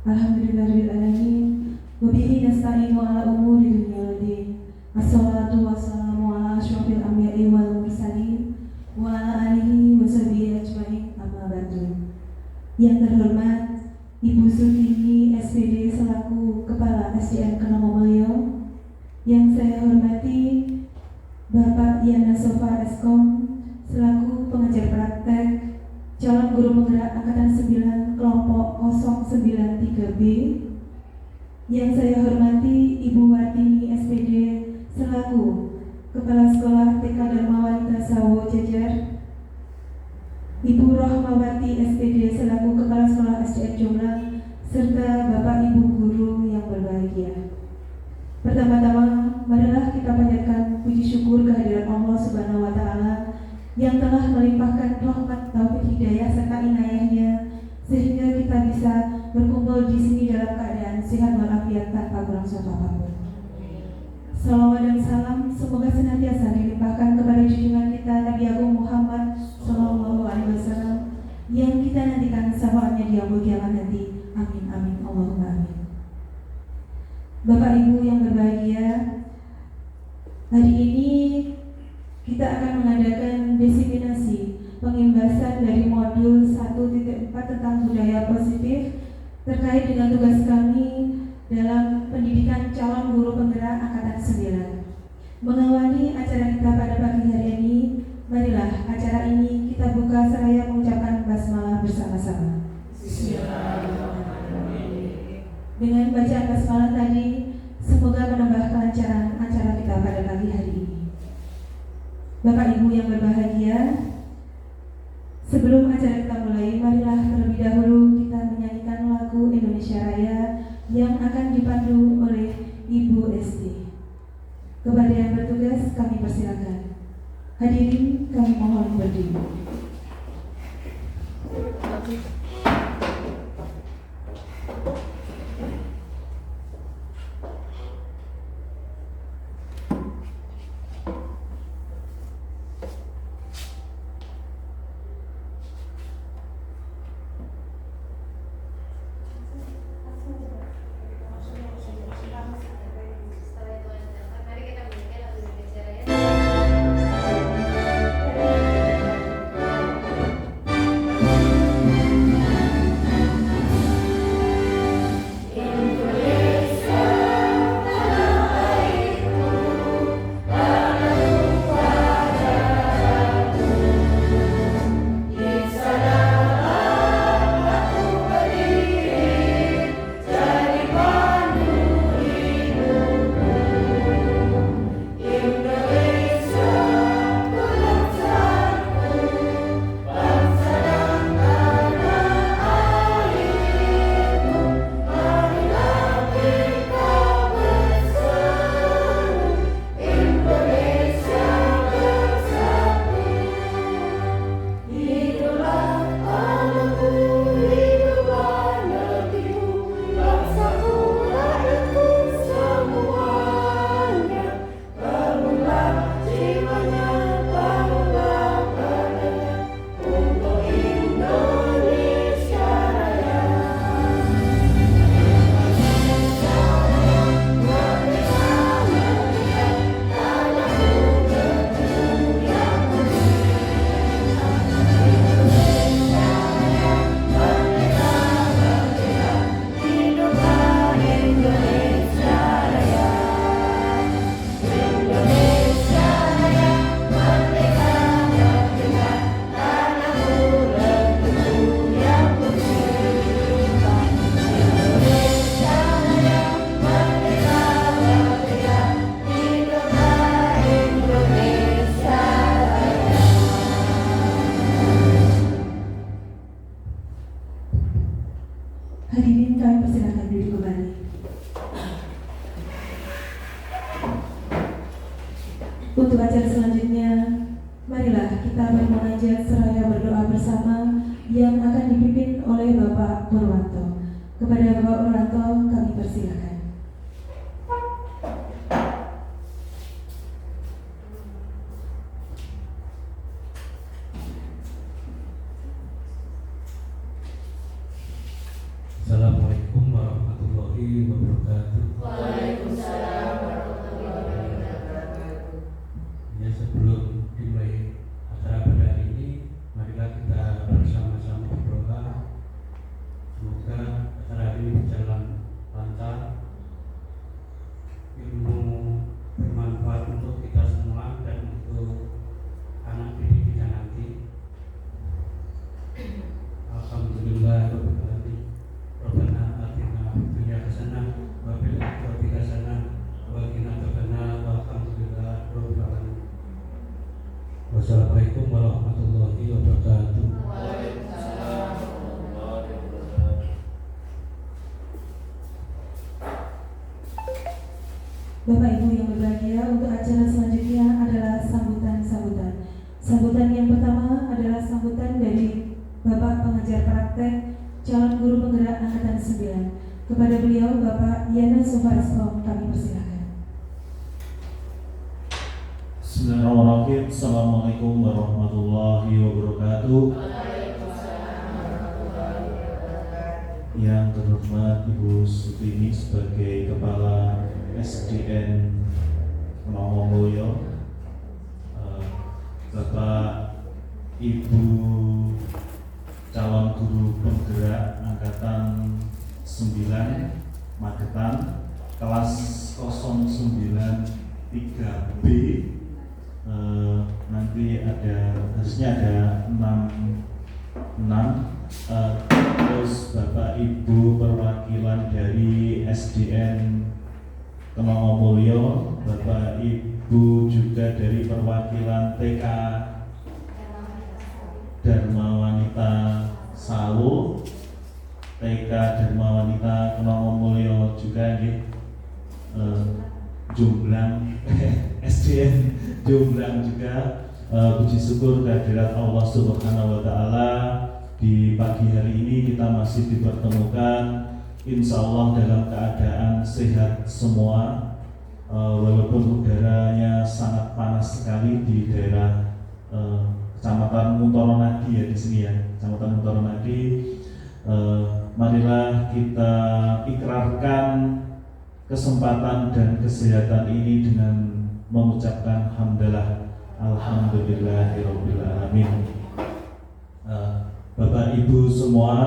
Alhamdulillahirrahmanirrahim. Wabihi nasta'inu ala umuri dunya waddin. Assalatu wassalamu ala asyrafil anbiya'i wal mursalin wa ala alihi wa sahbihi ajmain, amma ba'du. Yang terhormat Ibu Sultini SPD selaku Kepala SDN Kenongomulyo, yang saya hormati Bapak Yana Sofa Eskom selaku pengajar praktek calon guru penggerak Angkatan 9 kelompok 093B, yang saya hormati Ibu Wartini SPD selaku Kepala Sekolah TK Dharma Wanita Sawo Jajar, Ibu Rohmawati SPD selaku Kepala Sekolah SDN Jomblang, serta Bapak Ibu guru yang berbahagia. Pertama-tama, marilah kita panjatkan puji syukur kehadiran Allah Subhanahu wa Ta'ala yang telah melimpahkan rahmat, taufik, hidayah serta inayahnya sehingga kita bisa berkumpul di sini dalam keadaan sehat walafiat tanpa kurang suatu apapun. Salawat dan salam semoga senantiasa dilimpahkan kepada junjungan kita Nabi Agung Muhammad Sallallahu Alaihi Wasallam yang kita nantikan syafaatnya di yaumul kiamat nanti. Amin amin Allahumma amin. Bapak Ibu yang berbahagia, hari ini kita akan mengadakan desiminasi pengimbasan dari modul 1.4 tentang budaya positif terkait dengan tugas kami dalam pendidikan calon guru penggerak Angkatan 9. Mengawali acara kita pada pagi hari ini, marilah acara ini kita buka seraya mengucapkan basmalah bersama-sama. Dengan bacaan basmalah tadi, semoga menambah kelancaran acara kita pada pagi hari ini. Bapak Ibu yang berbahagia, sebelum acara kita mulai, marilah terlebih dahulu kita menyanyikan lagu Indonesia Raya yang akan dipandu oleh Ibu SD. Kepada yang bertugas kami persilakan. Hadirin kami mohon berdiri. Hadirin kami persilakan duduk kembali. Untuk acara selanjutnya, marilah kita bermunajat seraya berdoa bersama yang akan dipimpin oleh Bapak Purwanto. Kepada Bapak Purwanto kami persilakan. Assalamualaikum warahmatullahi wabarakatuh. Waalaikumsalam warahmatullahi wabarakatuh. Ya, sebelum dimulai acara pada hari ini, marilah kita bersama-sama berdoa. Semoga acara hari ini berjalan lancar, ilmu bermanfaat untuk kita semua dan untuk anak didik kita nanti. Alhamdulillah rabbil alamin. Rabbana atina fid dunya hasanah wa fil akhirati hasanah wa qina adzabannar. Alhamdulillah rabbil alamin. Wassalamualaikum warahmatullahi wabarakatuh. Waalaikumsalam warahmatullahi wabarakatuh. Bapak Ibu yang berbahagia, untuk acara selanjutnya adalah sambutan-sambutan. Sambutan yang pertama adalah sambutan dari Bapak Pengajar Praktek Calon Guru Penggerak Angkatan 9. Kepada beliau Bapak Yana Suparsto kami persilakan. Bismillahirrahmanirrahim. Assalamualaikum warahmatullahi wabarakatuh. Waalaikumsalam warahmatullahi wabarakatuh. Yang terhormat Ibu Sutini sebagai Kepala SDN Kemangomulyo, Bapak Ibu calon guru penggerak angkatan 9 Magetan kelas 093B, nanti harusnya ada 6, terus Bapak Ibu perwakilan dari SDN Kemangomulyo, Bapak Ibu juga dari perwakilan TK Dharma Wanita Sawo, TK Dharma Wanita Kemangomulyo juga Jomblang SDN Jomblang juga. Puji syukur kehadirat Allah Subhanahu wa Ta'ala, di pagi hari ini kita masih dipertemukan insya Allah dalam keadaan sehat semua, walaupun udaranya sangat panas sekali di daerah Kecamatan Muntoronadi ya di sini ya, Kecamatan Muntoronadi. Marilah kita ikrarkan kesempatan dan kesehatan ini dengan mengucapkan hamdalah, alhamdulillahirabbil alamin. Bapak Ibu semua,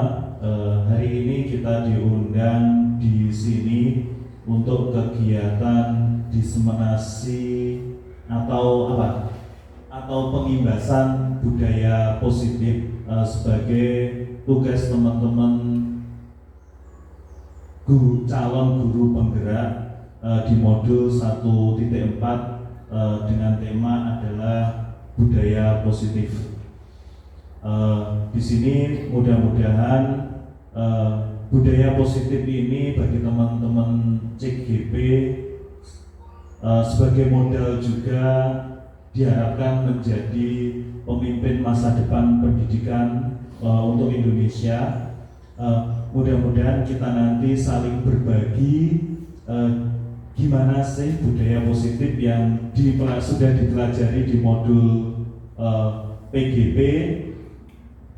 hari ini kita diundang di sini untuk kegiatan diseminasi atau pengimbasan budaya positif sebagai tugas teman-teman calon guru penggerak di modul 1.4 dengan tema adalah budaya positif. Di sini mudah-mudahan budaya positif ini bagi teman-teman CGP sebagai modal juga diharapkan menjadi pemimpin masa depan pendidikan untuk Indonesia. Mudah-mudahan kita nanti saling berbagi gimana sih budaya positif yang sudah dipelajari di modul PGP,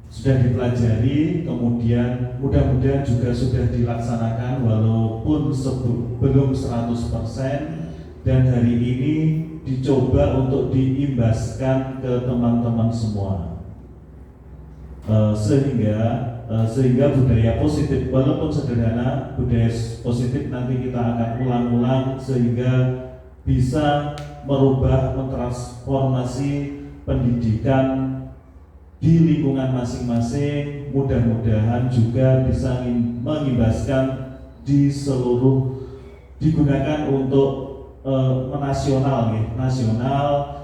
sudah dipelajari, kemudian mudah-mudahan juga sudah dilaksanakan walaupun belum 100%, dan hari ini dicoba untuk diimbaskan ke teman-teman semua, sehingga budaya positif walaupun sederhana, budaya positif nanti kita akan ulang-ulang sehingga bisa merubah, mentransformasi pendidikan di lingkungan masing-masing. Mudah-mudahan juga bisa mengimbaskan di seluruh, digunakan untuk nasional,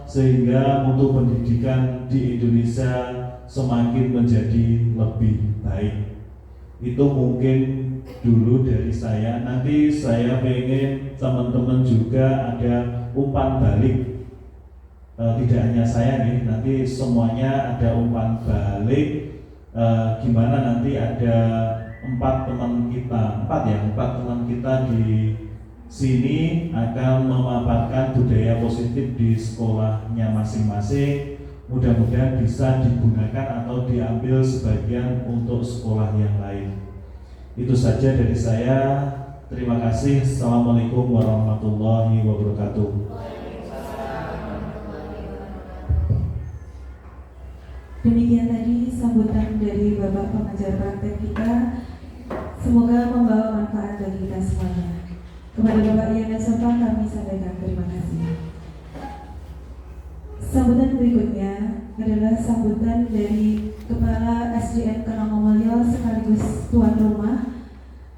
sehingga mutu pendidikan di Indonesia semakin menjadi lebih baik. Itu mungkin dulu dari saya. Nanti saya pengen teman-teman juga ada umpan balik. Tidak hanya saya nih, nanti semuanya ada umpan balik. Gimana nanti ada 4 teman kita di sini akan memaparkan budaya positif di sekolahnya masing-masing. Mudah-mudahan bisa digunakan atau diambil sebagian untuk sekolah yang lain. Itu saja dari saya. Terima kasih. Assalamualaikum warahmatullahi wabarakatuh. Demikian tadi sambutan dari Bapak pengajar praktek kita. Semoga membawa manfaat bagi kita semuanya. Kepada Bapak Ian dan Sofa kami sampaikan terima kasih. Sambutan berikutnya adalah sambutan dari Kepala SDN Kenongomulyo sekaligus tuan rumah.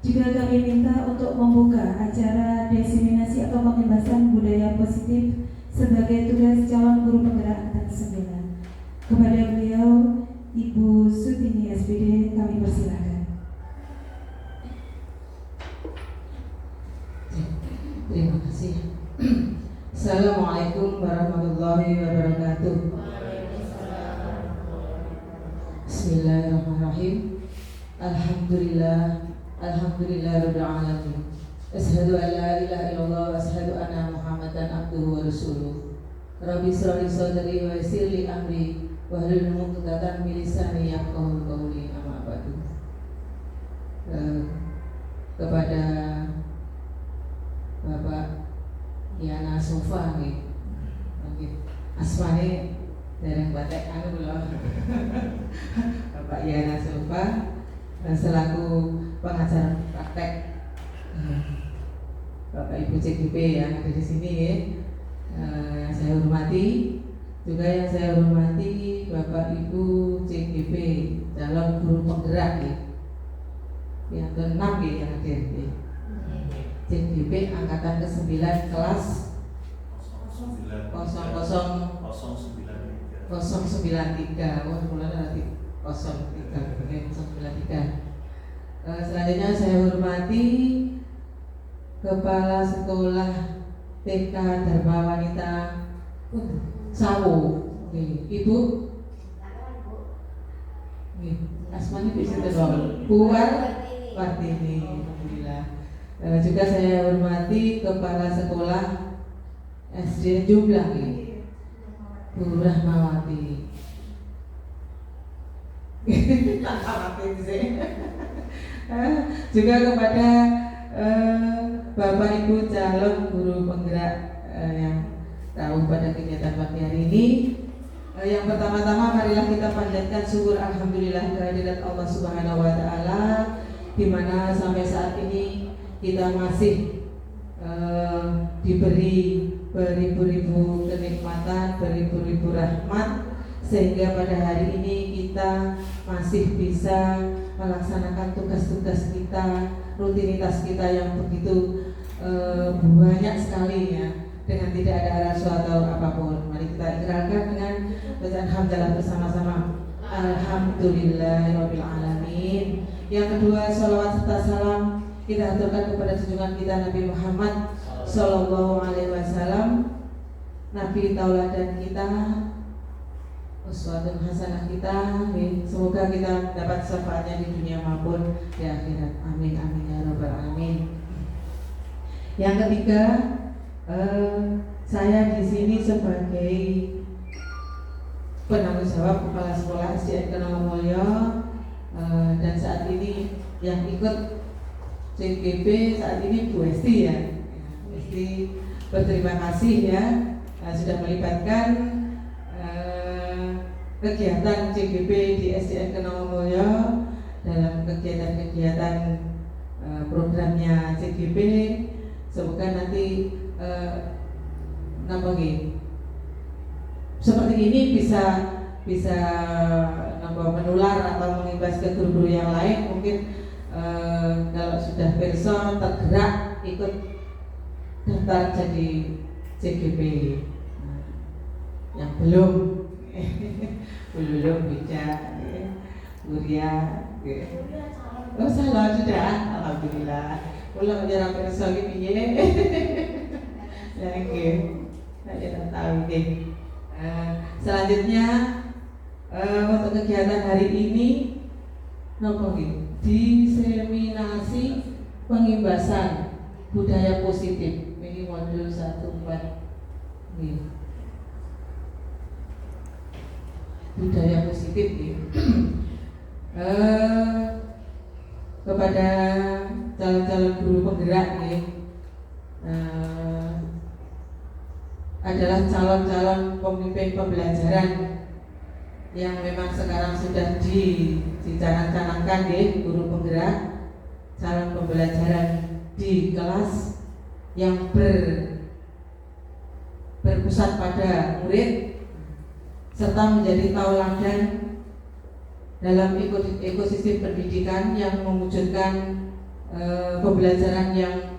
Juga kami minta untuk membuka acara diseminasi atau pengembasan budaya positif sebagai tugas calon guru penggerak angkatan 9. Kepada beliau, Ibu Sutini SPD, kami persilakan. Terima kasih. Assalamualaikum warahmatullahi wabarakatuh. Bismillahirrahmanirrahim. Alhamdulillahirabbil alamin. Asyhadu an la ilaha illallah wa asyhadu anna Muhammadan abduhu wa rasuluh. Rabbi shrah li sadri wa yassir li amri wahlul 'uqdatam min lisani yafqahu qawli. Amma ba'du. Kepada Bapak Yana Sofa nih, asmane dereng batek anu lho. Bapak Yana Sofa selaku pengajar praktek, Bapak Ibu CGP yang ada di sini ya, yang saya hormati. Juga yang saya hormati Bapak Ibu CGP calon guru penggerak ya, yang ke-6 ya yang hadir ya. CGP angkatan ke-9 kelas 093. Wah, mulai nanti 093. Selanjutnya saya hormati Kepala Sekolah TK Dharma Wanita Sawo, Ibu. Asmani bisa terbawa. Bu Wartini, alhamdulillah. Juga saya hormati Kepala Sekolah SD Jumlah, Bu Rahmawati. Juga kepada Bapak Ibu calon guru penggerak yang tahu pada kegiatan pagi hari ini. Yang pertama-tama marilah kita panjatkan syukur alhamdulillah kehadirat Allah Subhanahu wa taala, di mana sampai saat ini kita masih diberi beribu-ribu kenikmatan, beribu-ribu rahmat, sehingga pada hari ini kita masih bisa melaksanakan tugas-tugas kita, rutinitas kita yang begitu banyak sekali ya, dengan tidak ada alasan atau apapun. Mari kita ikrarkan dengan bacaan hamdalah bersama-sama. Alhamdulillahirabbil alamin. Yang kedua, sholawat serta salam kita aturkan kepada junjungan kita Nabi Muhammad Sallallahu Alaihi Wasallam, Nabi tauladan kita, uswatun hasanah kita. Semoga kita dapat syafaatnya di dunia maupun di akhirat. Amin amin ya rabbal alamin. Yang ketiga, saya di sini sebagai penanggung jawab Kepala Sekolah SDN Kenongomulyo, dan saat ini yang ikut CGP saat ini Bu Esti ya. Esti berterima kasih ya, sudah melibatkan kegiatan CGP di SDN Kenongomulyo dalam kegiatan-kegiatan programnya CGP. Semoga nanti seperti ini bisa menular atau mengimbas ke guru-guru yang lain. Mungkin kalau sudah person tergerak ikut daftar jadi CGP. Yang belum bisa Buria. Oh salah sudah, alhamdulillah. Ulang jarang person ini ya. Oke, saya tahu deh. Selanjutnya untuk kegiatan hari ini diseminasi pengimbasan budaya positif. Ini modul 1 nih. Budaya positif nih. Kepada kepada calon-calon guru penggerak nih, adalah calon-calon pemimpin pembelajaran yang memang sekarang sudah dicanang-canangkan nih, guru penggerak, calon pembelajaran di kelas yang berpusat pada murid serta menjadi tauladan dalam ekosistem pendidikan yang mewujudkan pembelajaran yang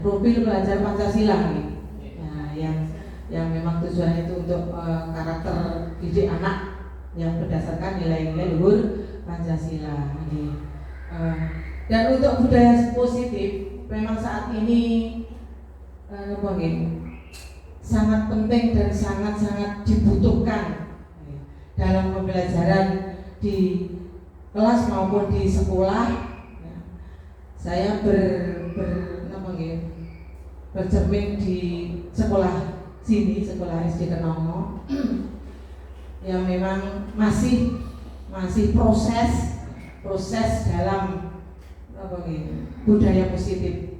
profil pelajar Pancasila nih. Nah, yang memang tujuannya itu untuk karakter didik anak yang berdasarkan nilai-nilai luhur Pancasila nih. Dan untuk budaya positif memang saat ini sangat penting dan sangat-sangat dibutuhkan dalam pembelajaran di kelas maupun di sekolah. Saya bercermin di sekolah sini, sekolah SD Kenomo, yang memang masih proses dalam budaya positif.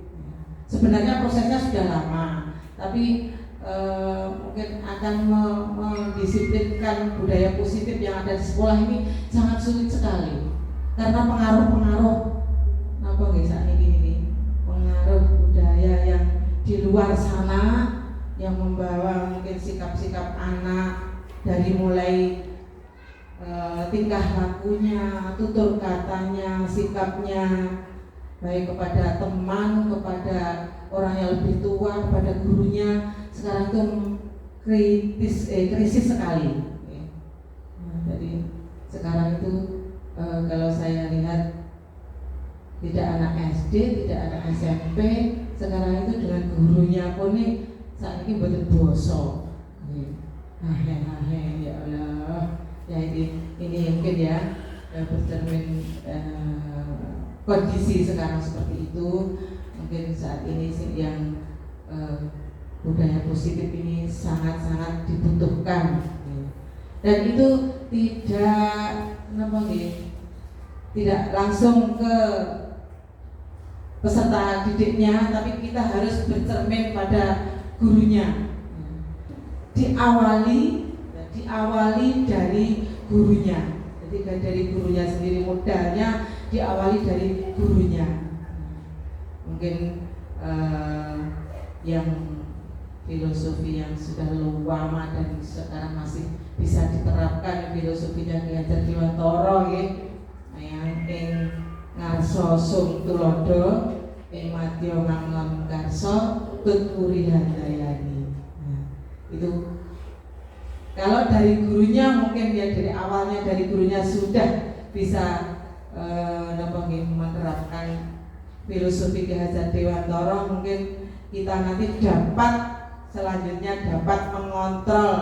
Sebenarnya prosesnya sudah lama, tapi mungkin akan mendisiplinkan budaya positif yang ada di sekolah ini sangat sulit sekali karena pengaruh pengaruh budaya yang di luar sana yang membawa mungkin sikap-sikap anak dari mulai tingkah lakunya, tutur katanya, sikapnya, baik kepada teman, kepada orang yang lebih tua, kepada gurunya, sekarang itu krisis sekali. Jadi sekarang itu kalau saya lihat tidak anak SD, tidak anak SMP, sekarang itu dengan gurunya pun nih saat ini betul bosok. Ya Allah, ya ini mungkin ya bercermin kondisi sekarang seperti itu. Mungkin saat ini yang budaya positif ini sangat-sangat dibutuhkan, dan itu tidak langsung ke peserta didiknya, tapi kita harus bercermin pada gurunya. Diawali dari gurunya. Jadi dari gurunya sendiri, modalnya diawali dari gurunya. Mungkin yang filosofi yang sudah lama dan sekarang masih bisa diterapkan, filosofinya Ki Hajar Dewantara nggih, yang ngarso sung tulodo madya manglam karso tuturi handayani. Itu kalau dari gurunya, mungkin ya dari awalnya dari gurunya sudah bisa menerapkan filosofi Ki Hajar Dewantara, mungkin kita nanti selanjutnya dapat mengontrol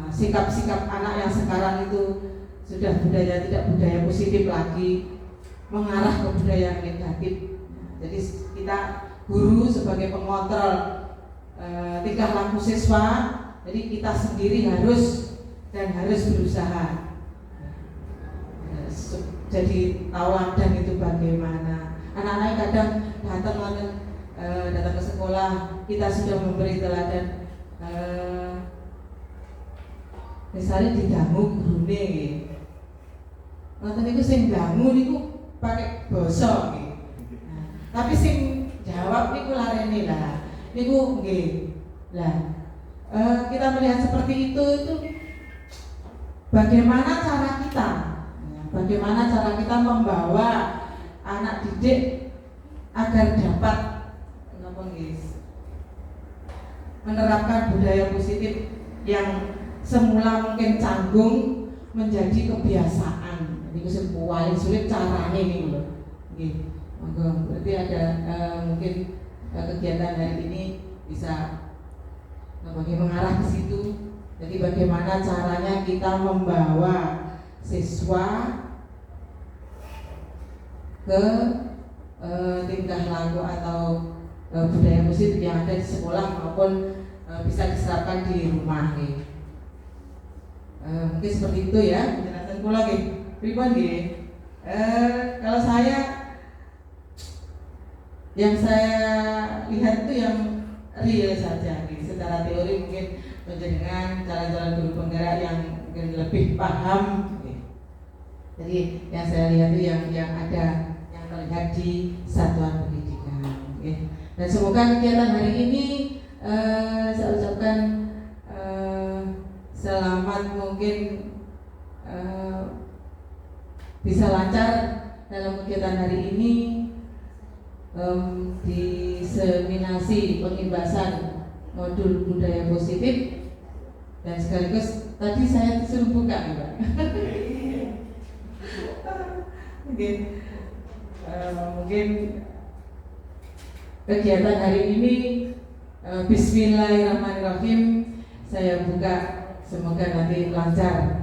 sikap-sikap anak yang sekarang itu sudah tidak budaya positif lagi, mengarah ke budaya negatif. Jadi kita guru sebagai pengontrol tingkah laku siswa, jadi kita sendiri harus berusaha jadi tauladan itu bagaimana. Anak-anak kadang datang ke sekolah, kita sudah memberi teladan, misalnya didangu gurune, ngoten niku sing dangu niku pakai basa nggih. Tapi sing jawab niku larene lah. Niku nggih. Lah, kita melihat seperti itu bagaimana cara kita? Bagaimana cara kita membawa anak didik agar dapat menerapkan budaya positif yang semula mungkin canggung menjadi kebiasaan. Jadi paling sulit caranya ini loh. Berarti ada mungkin kegiatan hari ini bisa mengarah ke situ. Jadi bagaimana caranya kita membawa siswa ke tingkah laku atau budaya positif yang ada di sekolah maupun bisa diterapkan di rumah nih. Mungkin seperti itu ya penjelasan kula nggih. pripun nggih? Kalau saya yang saya lihat itu yang real saja gitu. Secara teori mungkin penjenengan jalan-jalan guru penggerak yang mungkin lebih paham gitu. Jadi yang saya lihat itu yang ada yang terlihat di satuan pendidikan gitu. Dan semoga kegiatan hari ini saya ucapkan selamat, mungkin bisa lancar dalam kegiatan hari ini. Diseminasi pengimbasan modul budaya positif, dan sekaligus tadi saya disuruh buka nih Pak. Mungkin kegiatan hari ini Bismillahirrahmanirrahim saya buka, semoga nanti lancar.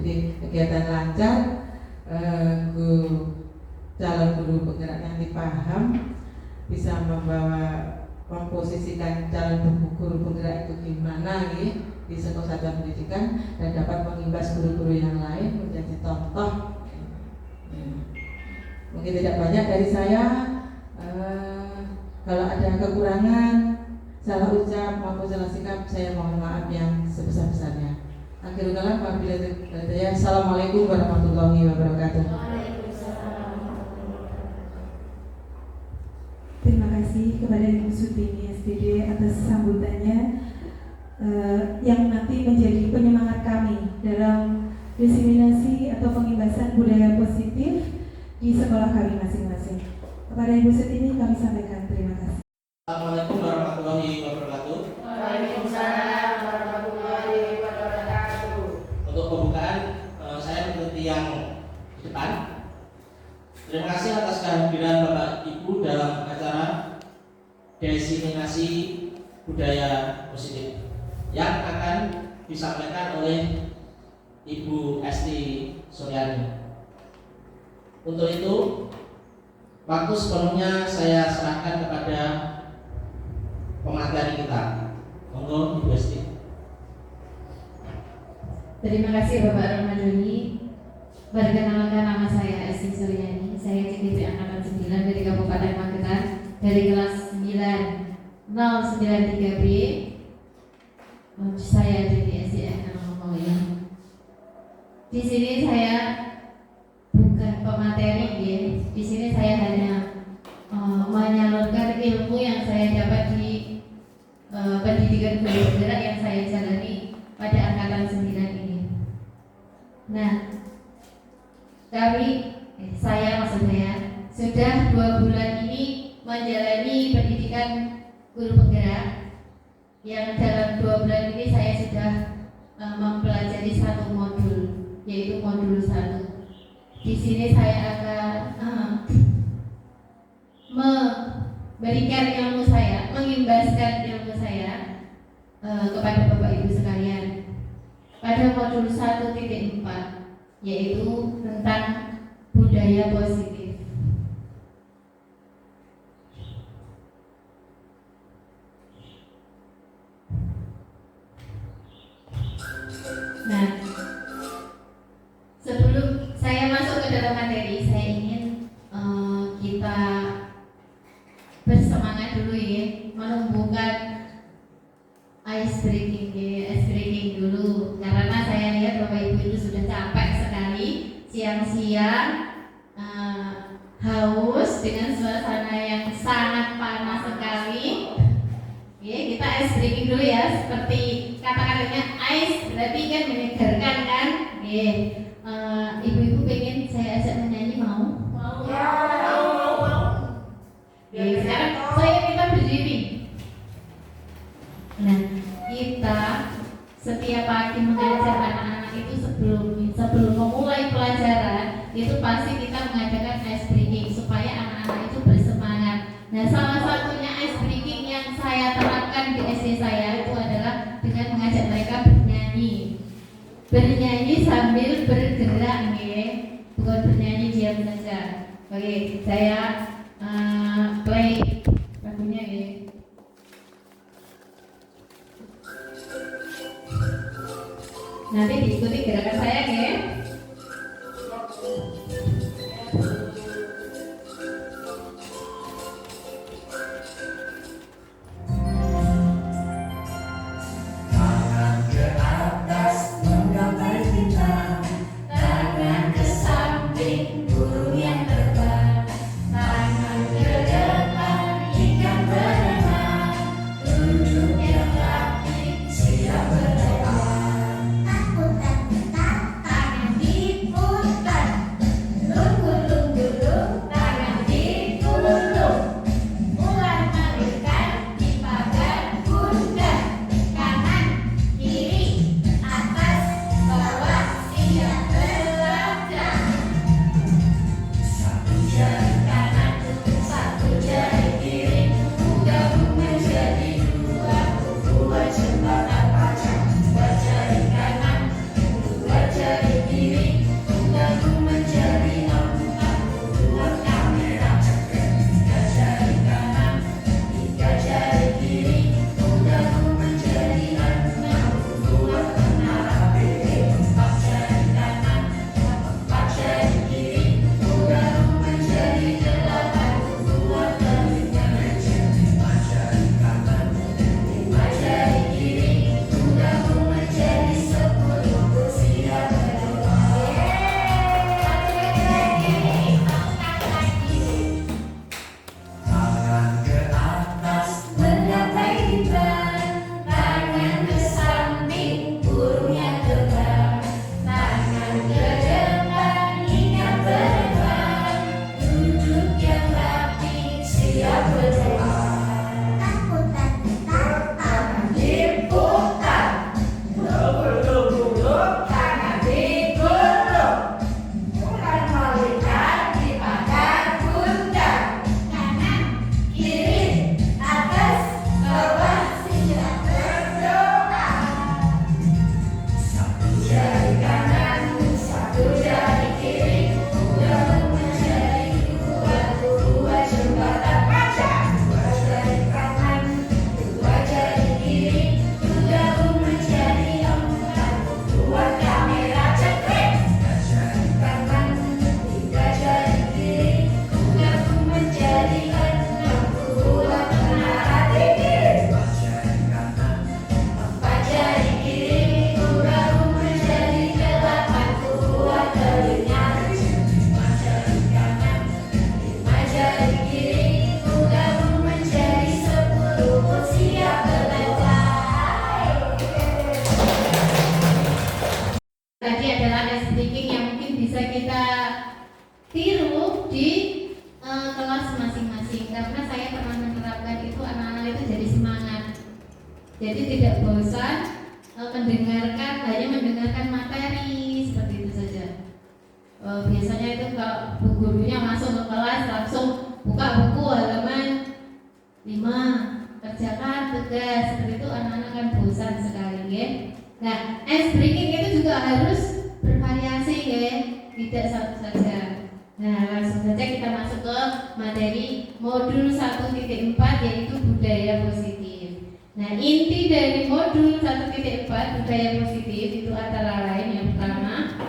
Jadi kegiatan lancar, calon guru penggerak yang dipaham bisa memposisikan calon guru penggerak itu gimana nih di sekolah satuan pendidikan, dan dapat mengimbas guru-guru yang lain menjadi contoh. Mungkin tidak banyak dari saya. Kalau ada kekurangan, salah ucap maupun salah sikap, saya mohon maaf yang sebesar-besarnya. Akhirul kalam, Assalamualaikum warahmatullahi wabarakatuh. Terima kasih kepada Ibu Sutini SPD atas sambutannya yang nanti menjadi penyemangat kami dalam diseminasi atau pengimbasan budaya positif di sekolah kami masing-masing. Kepada Ibu Sutini kami sampaikan terima kasih. Assalamualaikum warahmatullahi wabarakatuh. Waalaikumsalam warahmatullahi wabarakatuh. Untuk pembukaan saya mengikuti yang di depan. Terima kasih atas kehadiran Bapak Ibu dalam acara diseminasi budaya positif yang akan disampaikan oleh Ibu Esti Suryani. Untuk itu, waktu sepenuhnya saya serahkan kepada pemateri kita. Monggo Ibu Esti. Terima kasih Bapak Ramadhani. Perkenalkan, nama saya Esti Suryani. Saya CGP Angkatan 9 dari Kabupaten Magetan, dari kelas 9093B. Saya dari SDN Mulya. Di sini saya bukan pemateri, ya. Di sini saya hanya menyalurkan ilmu yang saya dapat di pendidikan guru penggerak yang saya jalani pada angkatan 9 ini. Nah, saya sudah 2 bulan ini menjalani pendidikan guru penggerak, yang dalam 2 bulan ini saya sudah mempelajari 1 modul, yaitu modul 1. Di sini saya akan memberikan ilmu saya, mengimbaskan ilmu saya kepada Bapak Ibu sekalian pada modul 1.4, yaitu tentang budaya positif. Nah, sebelum saya masuk ke dalam materi, saya ingin kita bersemangat dulu ya, menumbuhkan ice breaking dulu, karena saya lihat Bapak Ibu itu sudah capek sekali siang-siang, haus dengan suasana yang sangat panas sekali. Ya, kita ice breaking dulu ya, seperti kata-katanya ice berarti kan menyegarkan kan. Ibu-ibu pengen saya ajak menyanyi, mau? Sekarang saya minta berdiri. Nah, kita setiap pagi mengajar anak-anak itu sebelum memulai pelajaran itu pasti kita mengadakan ice breaking supaya anak-anak itu bersemangat. Nah, salah satunya ice breaking yang saya terapkan di SD saya itu adalah dengan mengajak mereka bernyanyi sambil bergerak, bukan bernyanyi diam saja. Oke, saya play lagunya. Nanti diikuti gerakan saya ya. Tadi adalah ice breaking yang mungkin bisa kita tiru di kelas masing-masing, karena saya pernah menerapkan itu, anak-anak itu jadi semangat, jadi tidak bosan hanya mendengarkan materi seperti itu saja. Biasanya itu kalau bu gurunya masuk ke kelas langsung buka buku halaman 5, kerjakan tugas, seperti itu anak-anak kan bosan sekali ya. Nah, ice breaking itu juga harus bervariasi ya, tidak satu saja. Nah, langsung saja kita masuk ke materi modul 1.4 yaitu budaya positif. Nah, inti dari modul 1.4 budaya positif itu antara lain yang pertama,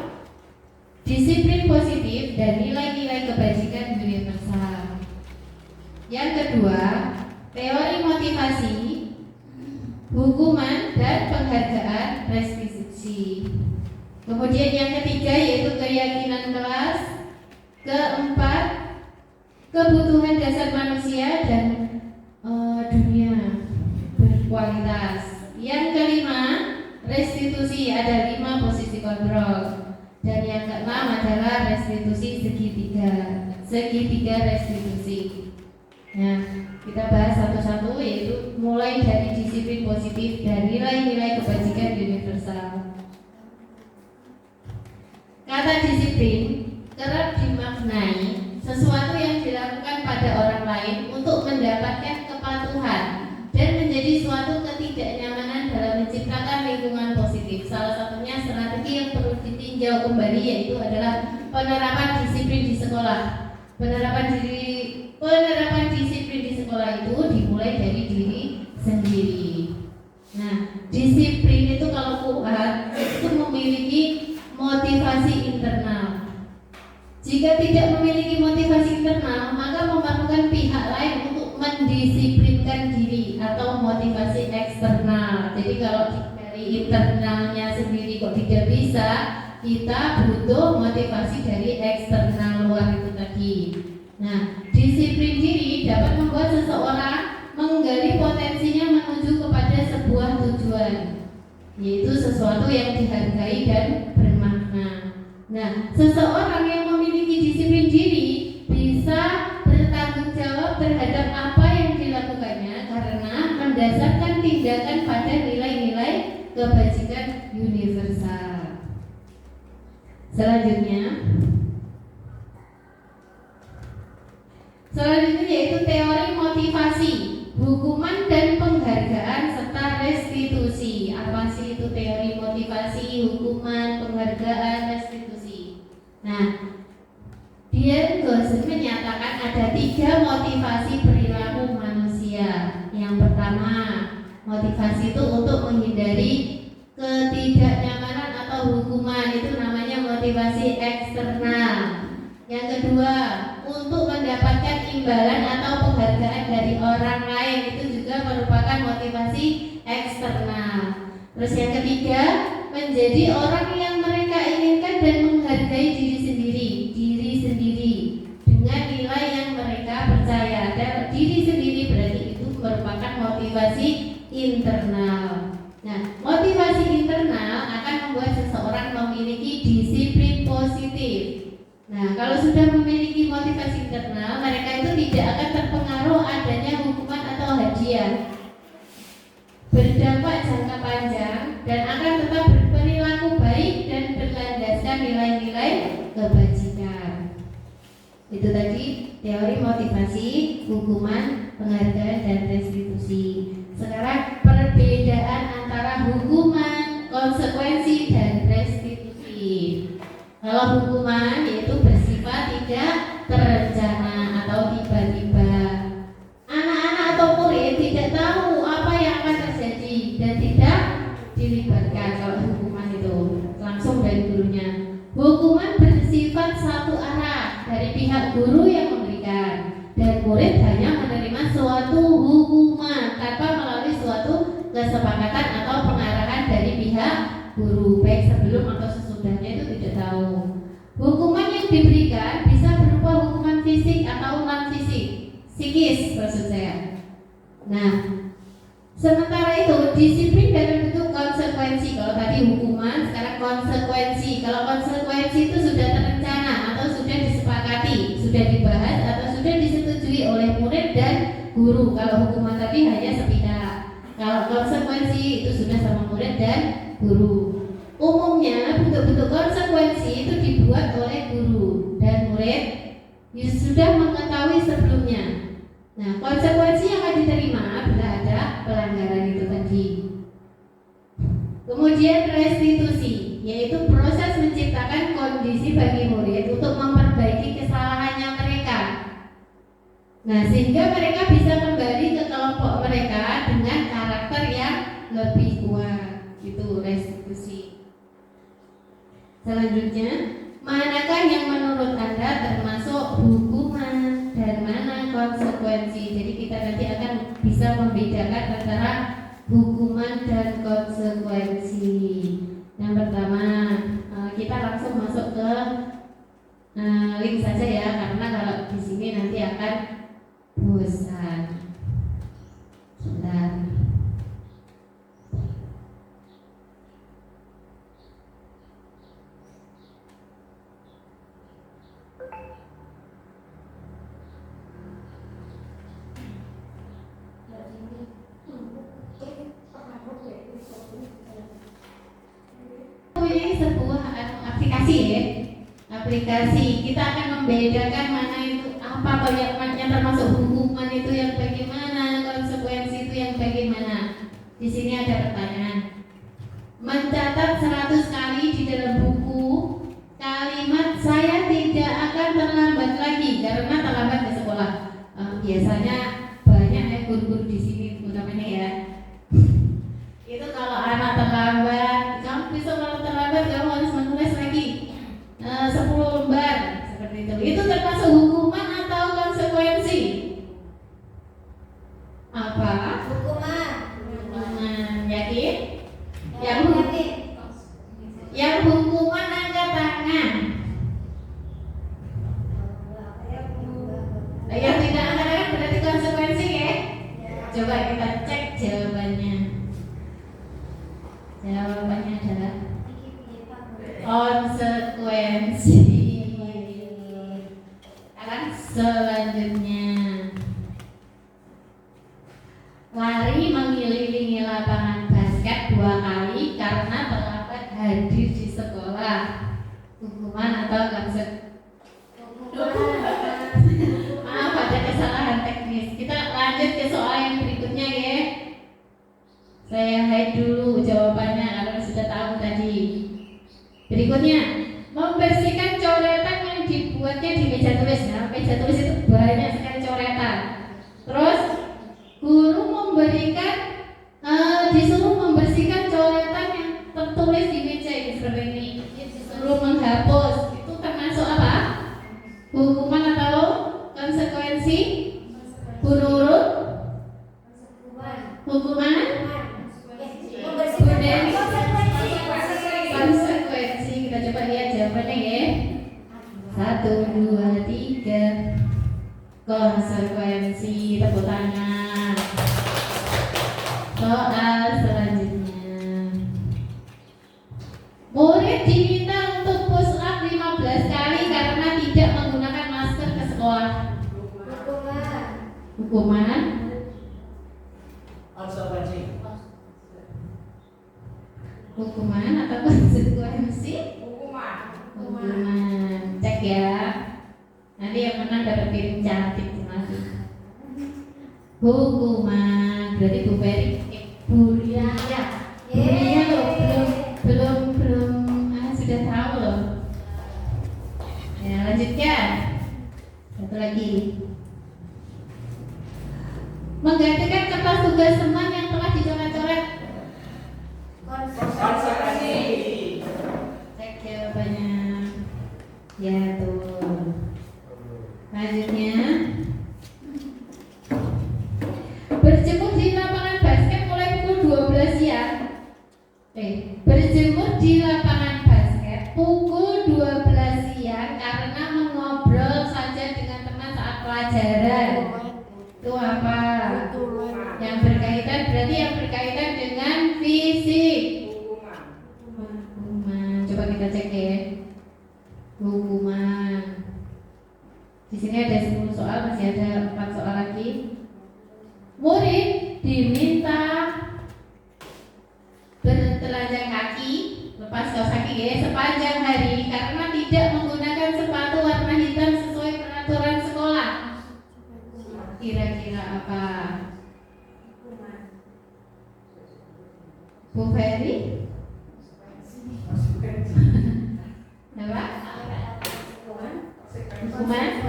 disiplin positif dan nilai-nilai kebajikan universal. Yang kedua, teori motivasi, hukuman dan penghargaan restitusi. Kemudian yang ketiga yaitu keyakinan kelas. Keempat, kebutuhan dasar manusia dan dunia berkualitas. Yang kelima, restitusi, ada 5 posisi kontrol. Dan yang keenam adalah restitusi segitiga restitusi. Nah, kita bahas satu-satu, yaitu mulai dari disiplin positif dan nilai-nilai kebajikan universal. Kata disiplin kerap dimaknai sesuatu yang dilakukan pada orang lain untuk mendapatkan kepatuhan dan menjadi suatu ketidaknyamanan dalam menciptakan lingkungan positif. Salah satunya strategi yang perlu ditinjau kembali yaitu adalah penerapan disiplin di sekolah. Penerapan disiplin di sekolah itu dimulai dari diri sendiri. Nah, disiplin itu kalau kuat itu memiliki internal. Jika tidak memiliki motivasi internal, maka memerlukan pihak lain untuk mendisiplinkan diri atau motivasi eksternal. Jadi kalau dari internalnya sendiri kok tidak bisa, kita butuh motivasi dari eksternal luar itu tadi. Nah, disiplin diri dapat membuat seseorang menggali potensinya menuju kepada sebuah tujuan, yaitu sesuatu yang dihargai dan bermakna. Nah, seseorang yang memiliki disiplin diri bisa bertanggung jawab terhadap apa yang dilakukannya karena mendasarkan tindakan pada nilai-nilai kebajikan universal. Selanjutnya yaitu teori motivasi, hukuman dan penghargaan serta restitusi. Apa sih itu teori motivasi, hukuman, penghargaan, restitusi? Nah, Dian Gossen menyatakan ada 3 motivasi perilaku manusia. Yang pertama, motivasi itu untuk menghindari ketidaknyamanan atau hukuman, itu namanya motivasi eksternal. Yang kedua, untuk mendapatkan imbalan atau penghargaan dari orang lain, itu juga merupakan motivasi eksternal. Terus yang ketiga, menjadi orang yang mereka inginkan dan menghargai diri sendiri dengan nilai yang mereka percaya. Dan diri sendiri berarti itu merupakan motivasi internal. Nah, motivasi internal akan membuat seseorang memiliki disiplin positif. Nah, kalau sudah memiliki motivasi internal, mereka itu tidak akan terpengaruh adanya hukuman atau hadiah. Berdampak jangka panjang dan akan tetap berperilaku baik dan berlandaskan nilai-nilai kebajikan. Itu tadi teori motivasi, hukuman, penghargaan, dan restitusi. Sekarang perbedaan antara hukuman, konsekuensi, dan restitusi. Kalau hukuman yaitu bersifat tidak terencana atau tiba-tiba. Anak-anak atau murid tidak tahu apa yang akan terjadi dan tidak dilibatkan. Kalau hukuman itu langsung dari gurunya. Hukuman bersifat satu arah dari pihak guru yang memberikan, dan murid hanya menerima suatu hukuman tanpa melalui suatu kesepakatan atau pengarahan dari pihak guru, baik sebelum atau sesudahnya, itu tidak tahu. Hukuman yang diberikan bisa berupa hukuman fisik atau non fisik, psikis maksud saya. Nah, sementara itu disiplin dalam bentuk konsekuensi. Kalau tadi hukuman, sekarang konsekuensi. Kalau konsekuensi itu sudah terencana atau sudah disepakati, sudah dibahas atau sudah disetujui oleh murid dan guru. Kalau hukuman tadi hanya sepihak. Kalau konsekuensi itu sudah sama murid dan guru. Umumnya bentuk-bentuk konsekuensi itu dibuat oleh guru dan murid sudah mengetahui sebelumnya. Nah, konsekuensi yang akan diterima bila ada pelanggaran itu tadi. Kemudian restitusi, yaitu proses menciptakan kondisi bagi murid untuk memperbaiki kesalahannya mereka. Nah, sehingga mereka bisa kembali ke kelompok mereka dengan karakter yang lebih kuat. Itu restitusi. Selanjutnya, manakah yang menurut Anda termasuk hukuman dan mana konsekuensi? Jadi kita nanti akan bisa membedakan antara hukuman dan konsekuensi. Yang pertama, kita langsung masuk ke link saja ya, karena kalau di sini nanti akan bosan. Sebentar. Ini sebuah aplikasi ya, aplikasi. Kita akan membedakan mana itu apa yang termasuk hukuman itu yang bagaimana, konsekuensi itu yang bagaimana. Di sini ada pertanyaan. Mencatat 100 kali di dalam buku kalimat "saya tidak akan terlambat lagi karena terlambat ke sekolah". Biasanya banyak ya guru-guru di sini utamanya ya. Itu kalau anak terlambat, kamu besok kalau terlambat kamu harus menulis lagi Yang hukuman angkat tangan. Yang tidak angkat tangan berarti konsekuensi ya. Coba kita cek jawabannya. Jawabannya adalah konsekuensi. Sekarang selanjutnya, lari mengelilingi lapangan basket 2 kali karena terlambat hadir di sekolah. Hukuman atau maaf, ada kesalahan teknis. Kita lanjut ke soal yang berikutnya ya. Saya hide dulu jawabannya karena sudah tahu tadi. Berikutnya, membersihkan coretan yang dibuatnya di meja tulis. Nah, meja tulis itu banyak sekali coretan. Terus guru disuruh membersihkan coretan yang tertulis di meja ini seperti ini. Disuruh menghapus. Itu termasuk apa? Hukuman atau konsekuensi? Bu Nurul? Hukuman? Konsekuensi. Kita coba lihat jawabannya ya. 1, 2, 3. Konsekuensi. Tepuk tangan. Soal selanjutnya, murid diminta untuk push up 15 kali karena tidak menggunakan masker ke sekolah. Hukuman? Konsekuensi. Hukuman atau konsekuensi? Hukuman. Cek ya. Nanti yang menang dapat piring cantik nanti. Hukuman. Berarti Bu Ferry, Bu Ria loh, belum sudah tahu loh. Ya, lanjutkan. Satu lagi. Menggantikan kertas tugas teman yang telah dicoret-coret. Konsekuensi. Cek jawabannya. Ya tuh. Lanjutnya, berjemur di lapangan basket mulai pukul 12 siang. Berjemur di lapangan basket pukul 12 siang karena mengobrol saja dengan teman saat pelajaran. Itu apa? Yang berkaitan, berarti yang berkaitan dengan fisik. Hukuman. Coba kita cek ya. Hukuman. Di sini ada 10 soal, masih ada 4 soal lagi. Murid diminta bertelanjang kaki, lepas kaos kaki ya, sepanjang hari karena tidak menggunakan sepatu warna hitam sesuai peraturan sekolah. Kira-kira apa? Bu Ferry? Apa? Hukuman?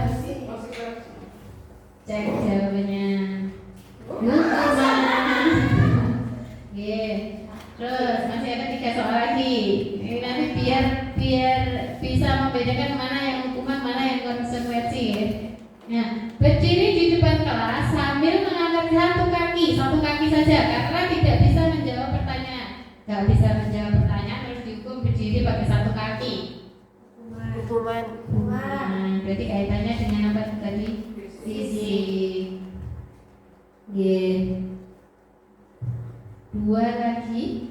Cek jawabannya. Hukuman. Terus masih ada 3 soal lagi. Ini nanti biar bisa membedakan mana yang hukuman, mana yang konsekuensi. Nah, berdiri di depan kelas sambil mengangkat satu kaki saja karena tidak bisa menjawab pertanyaan. Gak bisa menjawab pertanyaan terus dihukum berdiri pakai 1 kaki. Hukuman. Berarti kaitannya dengan apa tadi? Fisik. 2 lagi.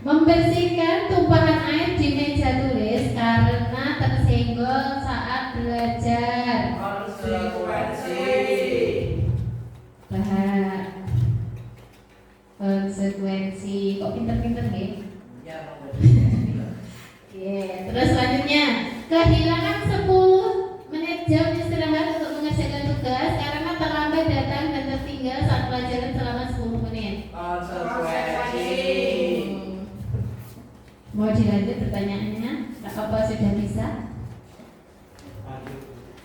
Membersihkan tumpahan air di meja tulis karena tersenggol saat belajar. Konsekuensi. Konsekuensi. Kok pinter-pinter nih? Ya, Terus selanjutnya, kehilangan 10 menit jam istirahat untuk mengerjakan tugas karena terlambat datang dan tertinggal saat pelajaran selama 10 menit. Konsekuensi. Mau dilanjut pertanyaannya? Apa sudah bisa?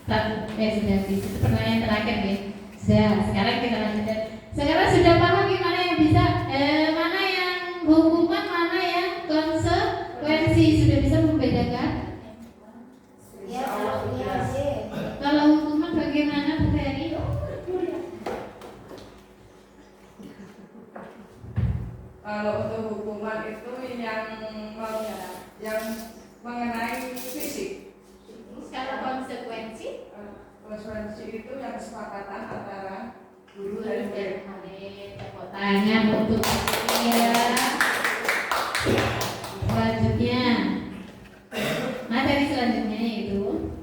Sudah bisa. Itu pertanyaan terakhir ya. Sudah. Sekarang kita lanjutkan. Sekarang sudah paham gimana yang bisa, mana yang hukuman, mana yang konsekuensi, sudah bisa membedakan? Ya, Kalau hukuman bagaimana, Bu Ferry? Kalau untuk hukuman itu yang mengenai fisik. Kalau konsekuensi Konsekuensi itu yang kesepakatan antara guru guru dan dan murid. murid. Tepuk tangan untuk ya. Selanjutnya, materi selanjutnya yaitu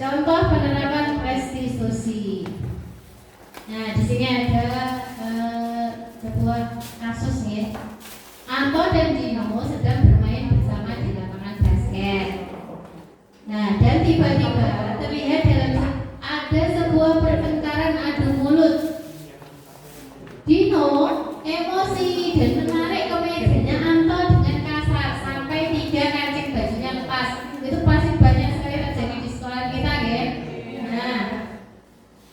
contoh penerapan restitusi. Nah, di sini ada sebuah kasus ya. Anto dan Dino sedang bermain bersama di lapangan basket. Nah, dan tiba-tiba terlihat ada sebuah pertengkaran adu mulut. Dino emosi dan menarik kemejanya Anto dengan kasar sampai 3 kancing bajunya lepas. Itu pasti banyak sekali terjadi di sekolah kita, ya. Nah,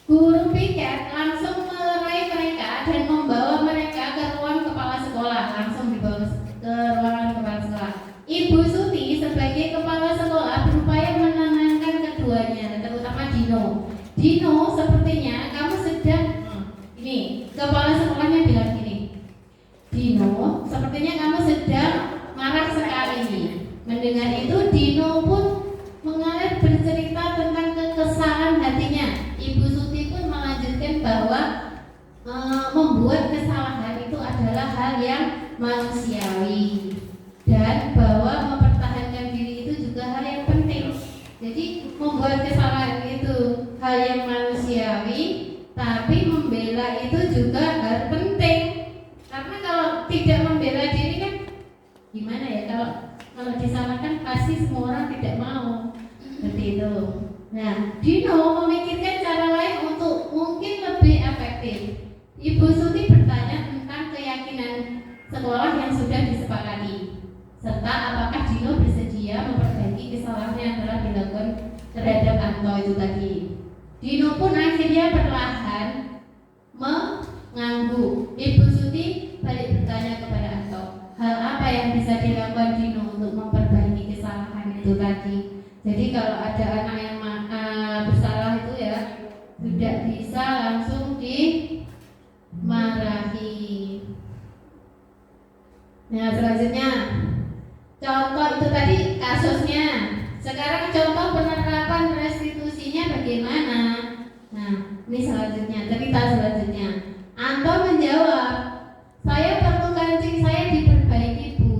guru piket langsung melerai mereka dan membawa mereka ke ruang kepala sekolah. Langsung dibawa ke ruangan kepala sekolah. Ibu Suti sebagai kepala sekolah berupaya menenangkan keduanya, terutama Dino. Dino, sepertinya kamu sedang ini. Kepala sekolahnya bilang gini, Dino, sepertinya kamu sedang marah sekali. Mendengar itu, Dino pun mengalir bercerita tentang kekesalan hatinya. Ibu Suti pun melanjutkan bahwa membuat kesalahan itu adalah hal yang manusiawi dan bahwa mempertahankan diri itu juga hal yang penting. Jadi membuat kesalahan itu hal yang manusiawi, tapi membela itu juga hal penting. Karena kalau tidak membela diri kan gimana ya, kalau disalahkan pasti semua orang tidak mau. Seperti itu. Nah, Dino memikirkan cara lain untuk mungkin lebih efektif. Ibu Suti bertanya tentang keyakinan sekolah yang sudah disepakati, serta apakah Dino bersedia memperbaiki kesalahan yang telah dilakukan terhadap Anto itu tadi. Dino pun akhirnya perlahan mengangguk. Ibu Suti balik bertanya kepada Anto, hal apa yang bisa dilakukan Dino untuk memperbaiki kesalahan itu tadi. Jadi kalau ada anak yang bersalah itu ya tidak bisa langsung dimarahi. Nah, selanjutnya contoh itu tadi kasusnya. Sekarang contoh penerapan restitusinya bagaimana? Nah, ini selanjutnya, cerita selanjutnya. Anto menjawab, saya perlu kancing saya diperbaiki, Bu.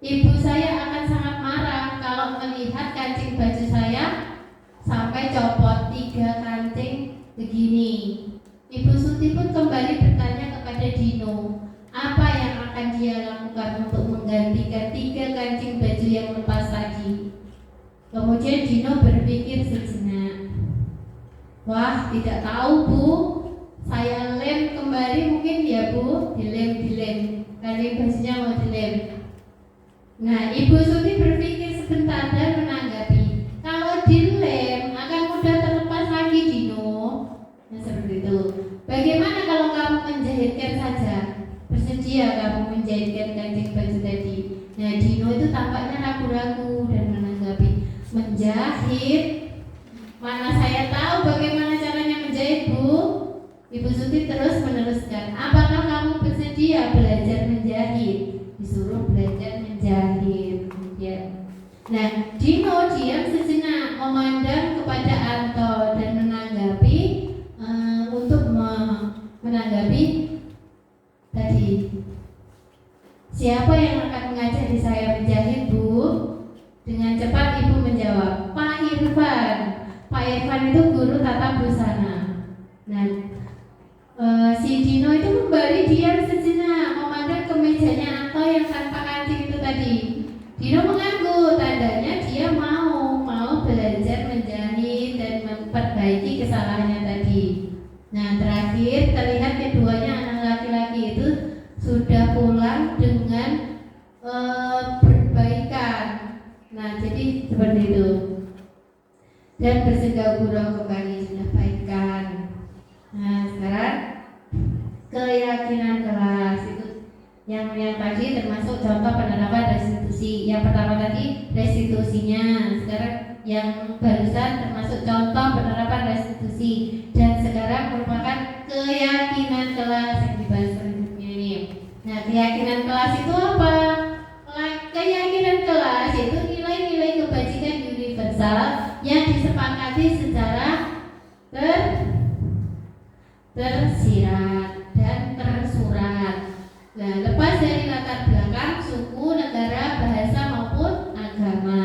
Ibu saya akan sangat marah kalau melihat kancing baju saya sampai copot 3 kancing begini. Ibu Suti pun kembali bertanya kepada Dino, apa yang akan dia lakukan untuk menggantikan 3 kancing baju yang lepas tadi. Kemudian Dino berpikir sejenak, wah, tidak tahu, Bu. Saya lem kembali mungkin ya, Bu. Dilem kancing bajunya mau dilem. Nah, Ibu Suti berpikir sebentar dan menanggapi, kalau dilem akan mudah terlepas lagi, Dino. Nah, seperti itu. Bagaimana kalau kamu menjahitkan saja? Bersedia kamu menjahitkan kancing baju tadi? Nah, Dino itu tampaknya ragu-ragu dan menanggapi, menjahit? Mana saya tahu bagaimana caranya menjahit, Bu. Ibu Suti terus meneruskan, apakah kamu bersedia belajar menjahit? Disuruh belajar menjahit. Ya. Nah, Dino diam sejenak memandang kepada Anto dan menanggapi menanggapi tadi, siapa yang akan mengajari saya menjahit, Bu? Dengan cepat ibu menjawab, Pak Irfan. Pak Irfan itu guru tata busana. Nah, si Dino itu kembali diam sejenak memandang kemejanya Anto yang tanpa kancing itu tadi. Dino mengangguk, tandanya dia mau belajar menjahit dan memperbaiki kesalahannya tadi. Nah, terakhir terlihat keduanya anak laki-laki itu sudah pulang dengan perbaikan. Nah, jadi seperti itu. Dan bersegak gurau kembali sudah baikan. Nah, sekarang keyakinan kelas itu yang tadi termasuk contoh penerapan restitusi. Yang pertama tadi restitusinya, sekarang yang barusan termasuk contoh penerapan restitusi, dan sekarang merupakan keyakinan kelas yang dibahas selanjutnya ini. Nah, keyakinan kelas itu apa? Keyakinan kelas itu nilai-nilai kebajikan universal yang disepakati secara tersirat dan tersurat. Nah, lepas dari latar belakang suku, negara, bahasa maupun agama.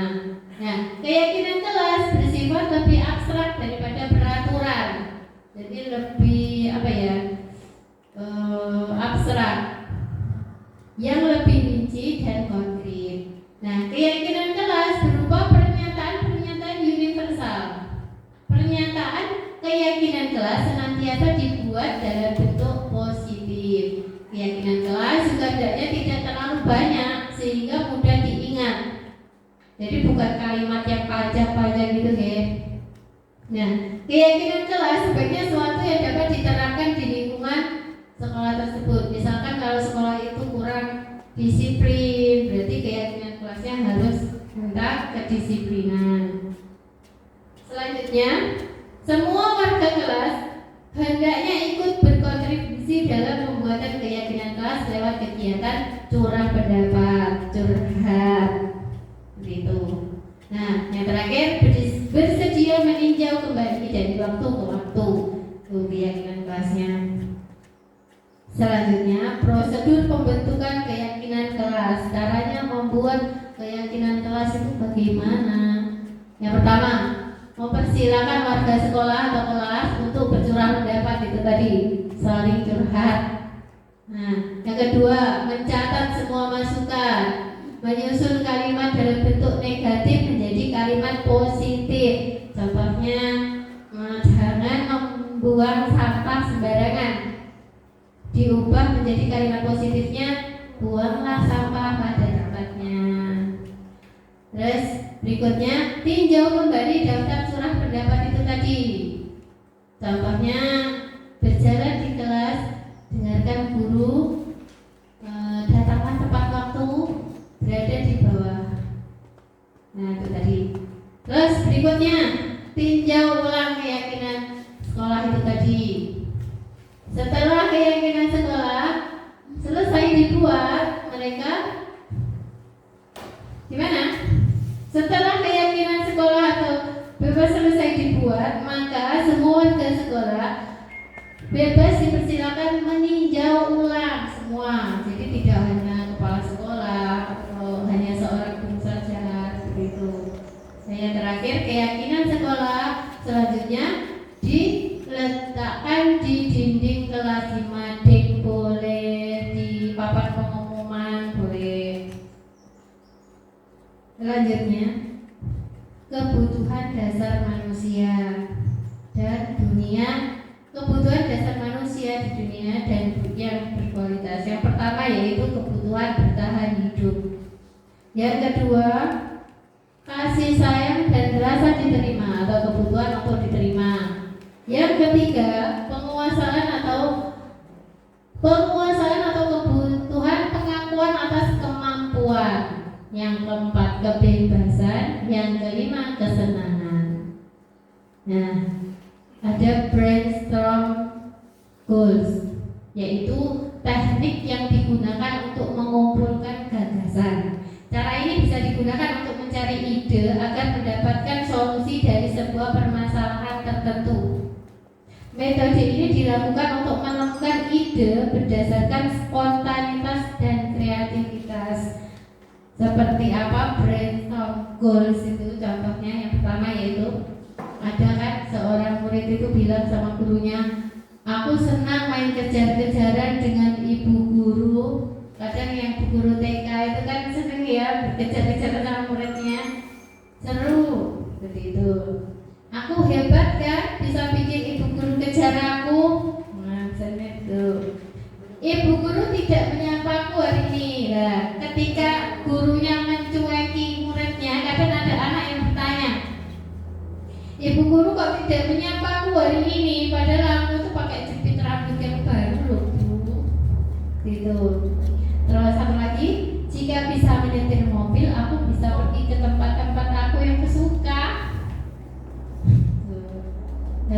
Nah, keyakinan kelas bersifat lebih abstrak daripada peraturan. Jadi lebih abstrak, yang lebih rinci dan konkret. Nah, keyakinan kelas berupa pernyataan-pernyataan universal. Pernyataan keyakinan kelas senantiasa dibuat dalam bentuk positif. Keyakinan kelas juga hendaknya tidak terlalu banyak sehingga mudah diingat. Jadi bukan kalimat yang panjang-panjang gitu ya. Nah, keyakinan kelas sebaiknya suatu yang dapat diterapkan di lingkungan sekolah tersebut. Misalkan kalau sekolah itu kurang disiplin, berarti keyakinan kelasnya harus tentang kedisiplinan. Selanjutnya, semua warga kelas hendaknya ikut berkontribusi dalam pembuatan keyakinan kelas lewat kegiatan curah pendapat, curhat, gitu. Nah, yang terakhir, bersedia meninjau kembali dari waktu ke waktu keyakinan kelasnya. Selanjutnya, prosedur pembentukan keyakinan kelas. Caranya membuat keyakinan kelas itu bagaimana? Yang pertama, mempersilakan warga sekolah atau kelas untuk bercurah pendapat, itu tadi, saling curhat. Nah, yang kedua, mencatat semua masukan, menyusun kalimat dalam bentuk negatif menjadi kalimat positif. Contohnya, jangan membuang sampah sembarangan, diubah menjadi kalimat positifnya, buanglah sampah pada tempatnya. Terus berikutnya, tinjau kembali daftar curah pendapat itu tadi. Contohnya, berjalan di kelas, dengarkan guru, datanglah tepat waktu, berada di bawah. Nah, itu tadi. Terus berikutnya, tinjau ulang keyakinan sekolah itu tadi. Setelah keyakinan sekolah selesai dibuat, mereka gimana? Setelah keyakinan sekolah atau bebas selesai dibuat, maka semua warga sekolah bebas dipersilakan meninjau ulang semua. Jadi tidak hanya kepala sekolah atau hanya seorang guru saja, seperti itu. Nah, yang terakhir, keyakinan sekolah selanjutnya diletakkan di dinding kelas, di mading boleh, di papan pengumuman boleh. Selanjutnya, kebutuhan dasar manusia dan dunia. Kebutuhan dasar manusia di dunia dan yang berkualitas. Yang pertama yaitu kebutuhan bertahan hidup. Yang kedua, kasih sayang dan rasa diterima atau kebutuhan untuk diterima. Yang ketiga, penguasaan atau kebutuhan pengakuan atas kemampuan. Yang keempat, kebebasan. Yang kelima, kesenangan. Nah, ada brainstorm goals, yaitu teknik yang digunakan untuk mengumpulkan gagasan. Cara ini bisa digunakan untuk mencari ide agar mendapatkan solusi dari sebuah permasalahan tertentu. Metode ini dilakukan untuk menemukan ide berdasarkan spontanitas dan kreativitas. Seperti apa brainstorm goals itu? Contohnya yang pertama yaitu, ada kan seorang murid itu bilang sama gurunya, aku senang main kejar-kejaran dengan ibu guru. Kadang yang ibu guru TK itu kan seneng ya berkejar-kejaran sama muridnya, seru seperti itu. Aku hebat kan, bisa bikin ibu guru kejar aku. Nah, itu ibu guru tidak menyapaku hari ini. Nah, ketika gurunya mencueki muridnya, kadang ada anak yang bertanya, ibu guru kok tidak menyapaku hari ini, padahal aku tuh pakai jepit rambut yang baru loh bu. Gitu. Terus satu lagi, jika bisa menyetir mobil, aku bisa pergi ke tempat-tempat aku yang kesuka.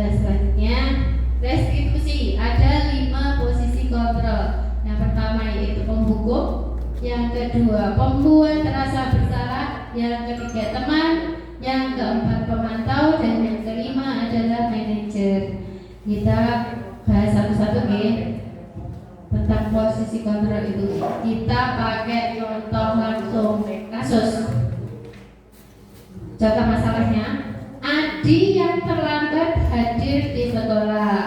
Nah, selanjutnya restitusi. Ada 5 posisi kontrol. Yang pertama yaitu penghukum, yang kedua pembuat terasa bersalah, yang ketiga teman, yang keempat pemantau, dan yang kelima adalah manajer. Kita bahas satu-satu ya tentang posisi kontrol itu. Kita pakai contoh langsung kasus. Contoh masalahnya, Adi yang terlambat hadir di sekolah.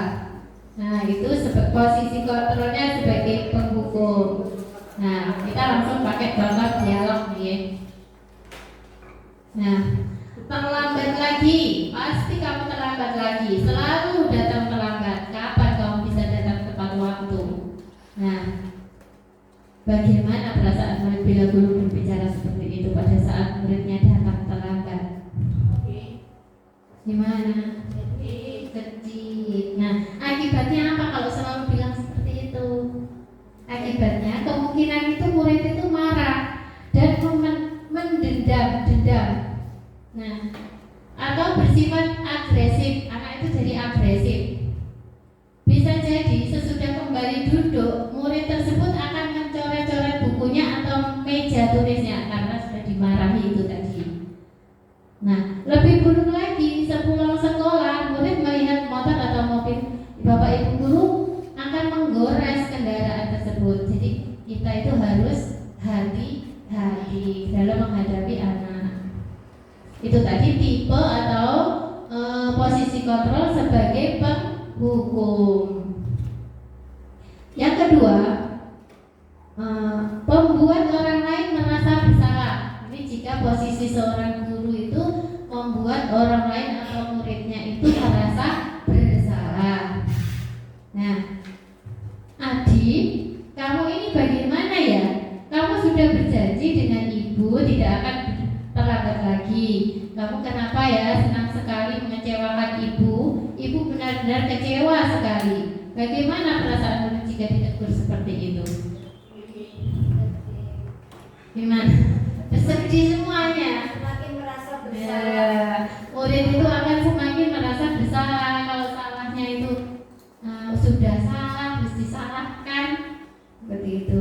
Nah, itu posisi kontrolnya sebagai penghukum. Nah, kita langsung pakai contoh dialog nih. Nah, terlambat lagi, pasti kamu terlambat lagi, selalu datang terlambat. Kapan kamu bisa datang tepat waktu? Nah, bagaimana perasaan murid bila guru berbicara seperti itu pada saat muridnya datang terlambat? Gimana? Sedih. Nah, akibatnya apa kalau selalu bilang seperti itu? Akibatnya kemungkinan itu murid itu marah dan mendendam. Nah, atau bersifat agresif. Anak itu jadi agresif. Bisa jadi sesudah kembali duduk, murid tersebut akan mencoret-coret bukunya atau meja tulisnya karena sudah dimarahi itu tadi. Nah, lebih buruk lagi, sepulang sekolah, murid melihat motor atau mobil bapak ibu guru akan menggores kendaraan tersebut. Jadi kita itu harus hati-hati dalam menghadapi anak. Itu tadi tipe atau posisi kontrol sebagai penghukum. Yang kedua, membuat orang lain merasa bersalah. Ini jika posisi seorang guru itu membuat orang lain atau muridnya itu merasa bersalah. Nah, Adi, kamu ini bagaimana ya? Kamu sudah berjanji dengan ibu tidak akan terlambat lagi. Kamu kenapa ya senang sekali mengecewakan ibu? Ibu benar-benar kecewa sekali. Bagaimana perasaanmu jika ditegur seperti itu? Gimana? Bersedih semuanya. Semakin merasa Ya, bersalah. murid itu akan semakin merasa bersalah kalau salahnya itu sudah salah, harus disalahkan. Seperti itu.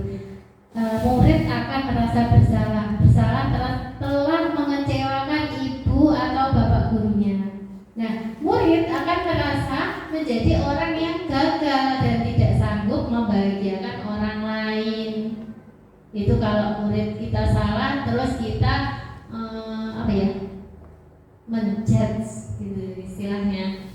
Murid akan merasa bersalah telah mengecewakan ibu atau bapak gurunya. Nah, murid akan merasa menjadi orang yang gagal dan tidak sanggup membahagiakan orang lain. Itu kalau murid kita salah, terus kita menjudge gitu istilahnya.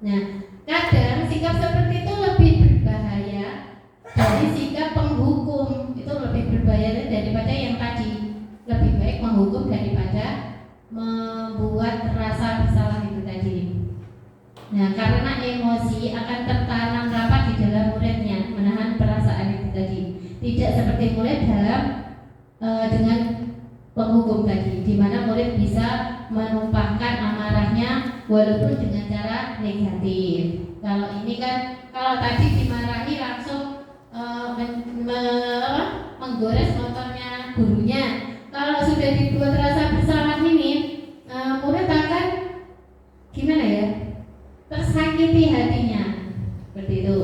Nah, kadang sikap seperti itu lebih berbahaya dari sikap penghukum. Itu lebih berbahaya daripada yang tadi. Lebih baik menghukum daripada membuat rasa bersalah itu tadi. Nah, karena emosi akan tertanam rapat di dalam muridnya, menahan perasaan itu tadi. Tidak seperti murid dalam dengan penghukum tadi, di mana murid bisa menumpahkan amarahnya walaupun dengan cara negatif. Kalau ini kan, kalau tadi dimarahi langsung menggores motornya gurunya. Kalau sudah dibuat rasa bersalah ini, murid akan gimana ya? Tersakiti hatinya, seperti itu.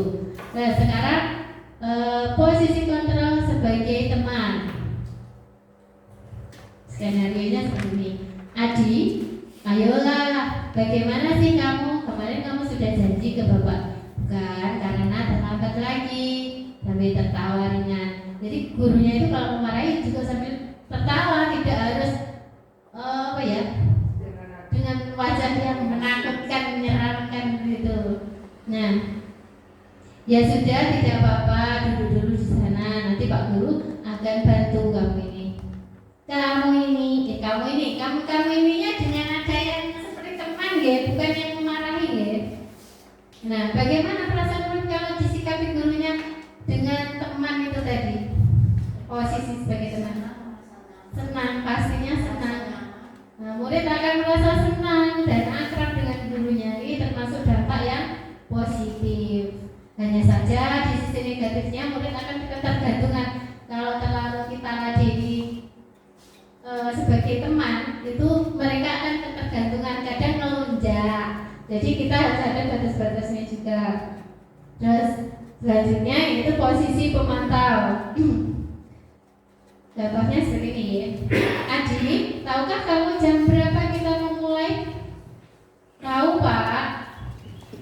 Nah, sekarang posisi kontrol sebagai teman. Skenario-nya seperti ini. Adi, ayolah, bagaimana sih kamu? Kemarin kamu sudah janji ke bapak. Bukan, karena terlambat lagi. Sambil tertawa ringan. Jadi gurunya itu kalau memarahi juga sambil tertawa, tidak harus dengan wajah yang menakutkan, menyeramkan gitu. Nah, ya sudah, tidak apa-apa, duduk dulu di sana. Nanti Pak Guru akan bantu kamu ini. Kamu ininya dengan ada yang seperti teman ya, bukan yang memarahi ya. Nah, bagaimana perasaan murid kalau disikapi gurunya dengan teman itu tadi? Posisi sebagai teman. Senang, pastinya senang. Nah, murid akan merasa senang dan akrab dengan gurunya. Ini termasuk dampak yang positif. Hanya saja di sisi negatifnya murid akan ketergantungan. Kalau terlalu kita ladeni sebagai teman, itu mereka akan ketergantungan, kadang melunjak Jadi kita harus ada batas-batasnya juga. Terus selanjutnya itu posisi pemantau. Contohnya seperti ini. Adi, tahukah kamu jam berapa kita memulai? Tahu Pak.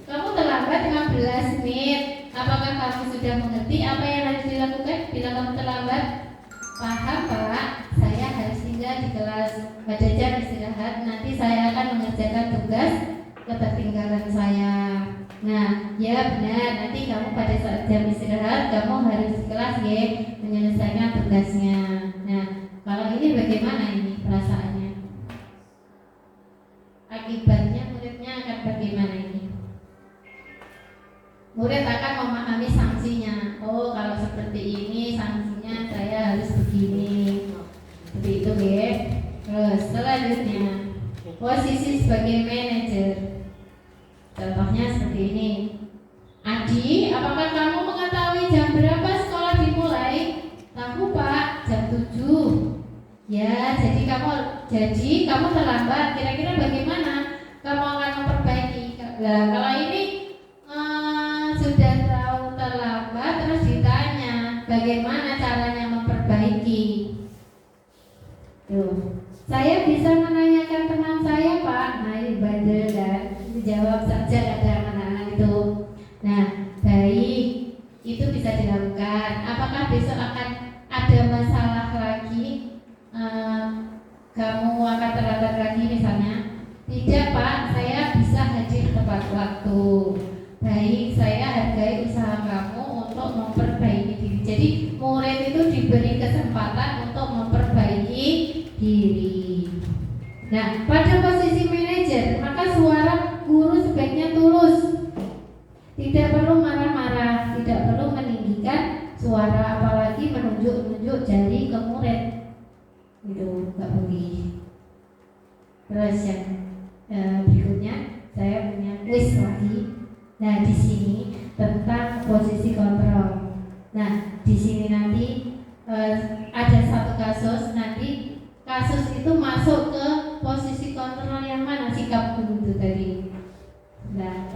Kamu terlambat 15 menit. Apakah kamu sudah mengerti apa yang harus dilakukan bila kamu terlambat? Paham Pak. Saya harus tinggal di kelas. Pada jam istirahat nanti saya akan mengerjakan tugas ketertinggalan saya. Nah, ya benar. Nanti kamu pada saat jam istirahat kamu harus di kelas ya, menyelesaikan tugasnya. Nah, kalau ini bagaimana ini perasaannya? Akibatnya muridnya akan bagaimana ini? Murid akan memahami sanksinya. Oh, kalau seperti ini sanksinya saya harus begini. Seperti itu ya. Terus selanjutnya posisi sebagai manajer. Contohnya seperti ini. Adi, apakah kamu mengetahui jam berapa sekolah dimulai? Tahu Pak, jam 7. Ya, jadi kamu terlambat. Kira-kira bagaimana kamu akan memperbaiki? Nah, kalau ini sudah tahu terlambat, terus ditanya bagaimana caranya memperbaiki. Tuh, saya bisa menanyakan teman saya Pak. Nah, ini bandel kan, dijawab saja ada anak-anak itu. Nah, baik, itu bisa dilakukan. Apakah besok akan ada masalah lagi? Kamu akan terlambat lagi misalnya? Tidak Pak, saya bisa hadir tepat waktu. Baik, saya hargai usaha kamu untuk memperbaiki diri. Jadi murid itu diberi kesempatan untuk memperbaiki diri. Nah, pada posisi manajer, maka suara guru sebaiknya tulus. Tidak perlu marah-marah, tidak perlu meninggikan suara, apalagi menunjuk-nunjuk jari ke murid. Itu nggak boleh. Terus yang berikutnya saya punya kuis lagi. Nah, di sini tentang posisi kontrol. Nah, di sini nanti ada satu kasus, nanti kasus itu masuk ke posisi kontrol yang mana, sikap guru itu tadi. Nah,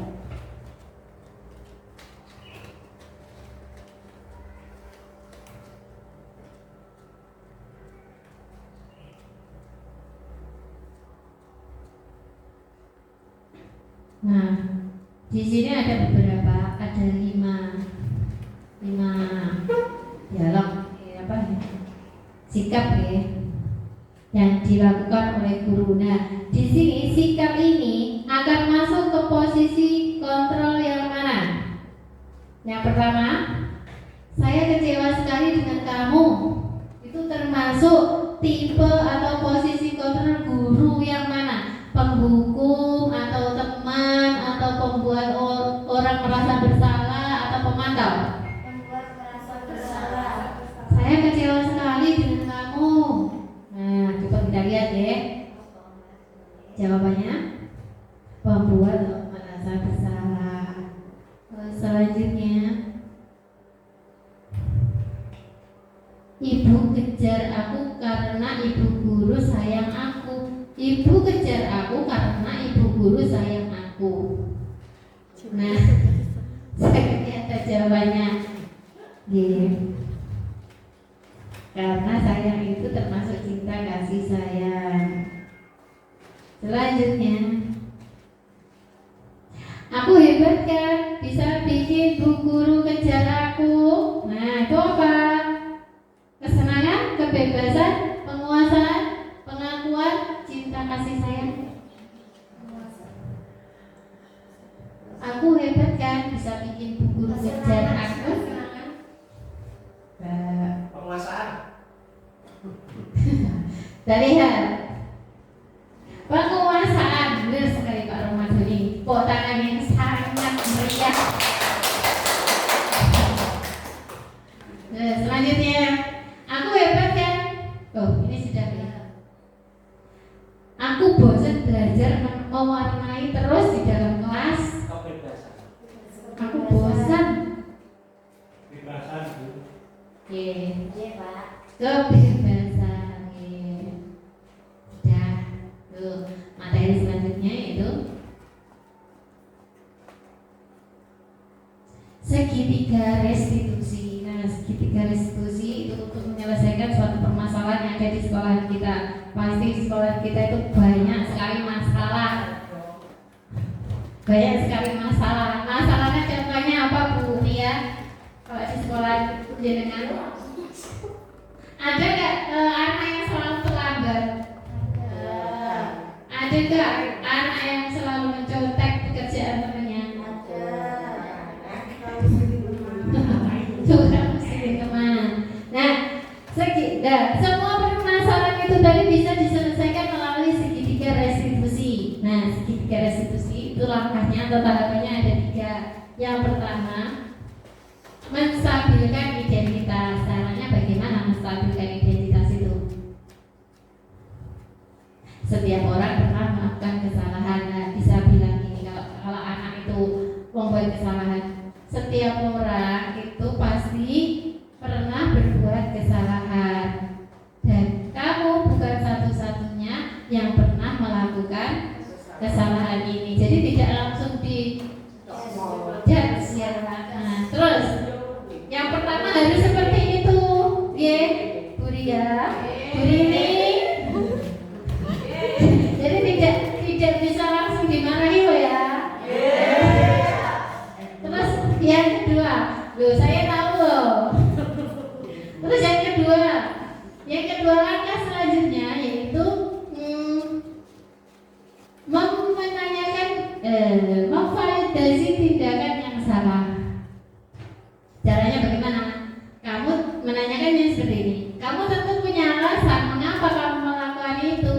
di sini ada beberapa, ada 5 dialog sikap ya yang dilakukan oleh guru. Nah, di sini sikap ini akan masuk ke posisi kontrol yang mana? Yang pertama, saya kecewa sekali dengan kamu. Itu termasuk tipe atau posisi kontrol guru yang mana? Penghukum atau teman atau pembuat orang merasa bersalah atau pemantau? Membuat merasa bersalah. Saya kecewa sekali dengan kamu. Nah, coba kita lihat ya. Jawabannya pembuat merasa bersalah. Selanjutnya, ibu kejar aku karena ibu guru sayang aku. Ibu kejar aku karena ibu guru sayang aku. Nah, saya lihat jawabannya. Karena sayang itu termasuk cinta kasih sayang. Selanjutnya, aku hebat kan, bisa bikin bu guru kejar aku. Nah, itu apa? Kesenangan, kebebasan, penguasaan, pengakuan, cinta kasih sayang. Aku hebat kan, bisa bikin bu guru kejar aku. Penguasaan. Kita lihat penguasaan. Benar sekali Pak Romadhoni. Tepuk tangan yang sangat meriah. Nah, selanjutnya, aku hebat kan? Oh, ini sudah ya. Aku bosan belajar mewarnai terus di dalam kelas. Aku bosan. Kebebasan. Iya Pak. Kebebasan. Sudah. Tuh, materi selanjutnya itu segitiga restitusi. Nah, segitiga restitusi itu untuk menyelesaikan suatu permasalahan yang ada di sekolah kita. Pasti di sekolah kita itu banyak sekali masalah. Banyak sekali masalah. Masalahnya contohnya apa, Bu Tia? Kalau di sekolah jenengan ada nggak anak yang selalu terlambat? Ada nggak anak yang selalu mencontek pekerjaan temannya? Tuh kan mesti teman. Nah, semua permasalahan itu tadi bisa diselesaikan melalui segitiga restitusi. Nah, segitiga restitusi itu langkahnya atau tahapannya ada 3. Yang pertama, menstabilkan identitas. Caranya bagaimana menstabilkan identitas itu? Setiap orang pernah melakukan kesalahan. Nah, bisa bilang ini kalau anak itu membuat kesalahan. Setiap orang itu pasti pernah berbuat kesalahan. Dan kamu bukan satu-satunya yang pernah melakukan kesalahan ini. Jadi tidak langsung di judge ya. Nah, terus yang pertama harus seperti itu, ya, Bu Ria, Bu Rini. Jadi tidak bisa langsung dimarahi loh ya. Terus yang kedua, loh saya tahu loh. Terus yang kedua langkah selanjutnya yaitu menanyakan, memvalidasi tindakan yang salah. Caranya bagaimana? Kamu menanyakannya seperti ini. Kamu tentu punya alasan mengapa kamu melakukan itu.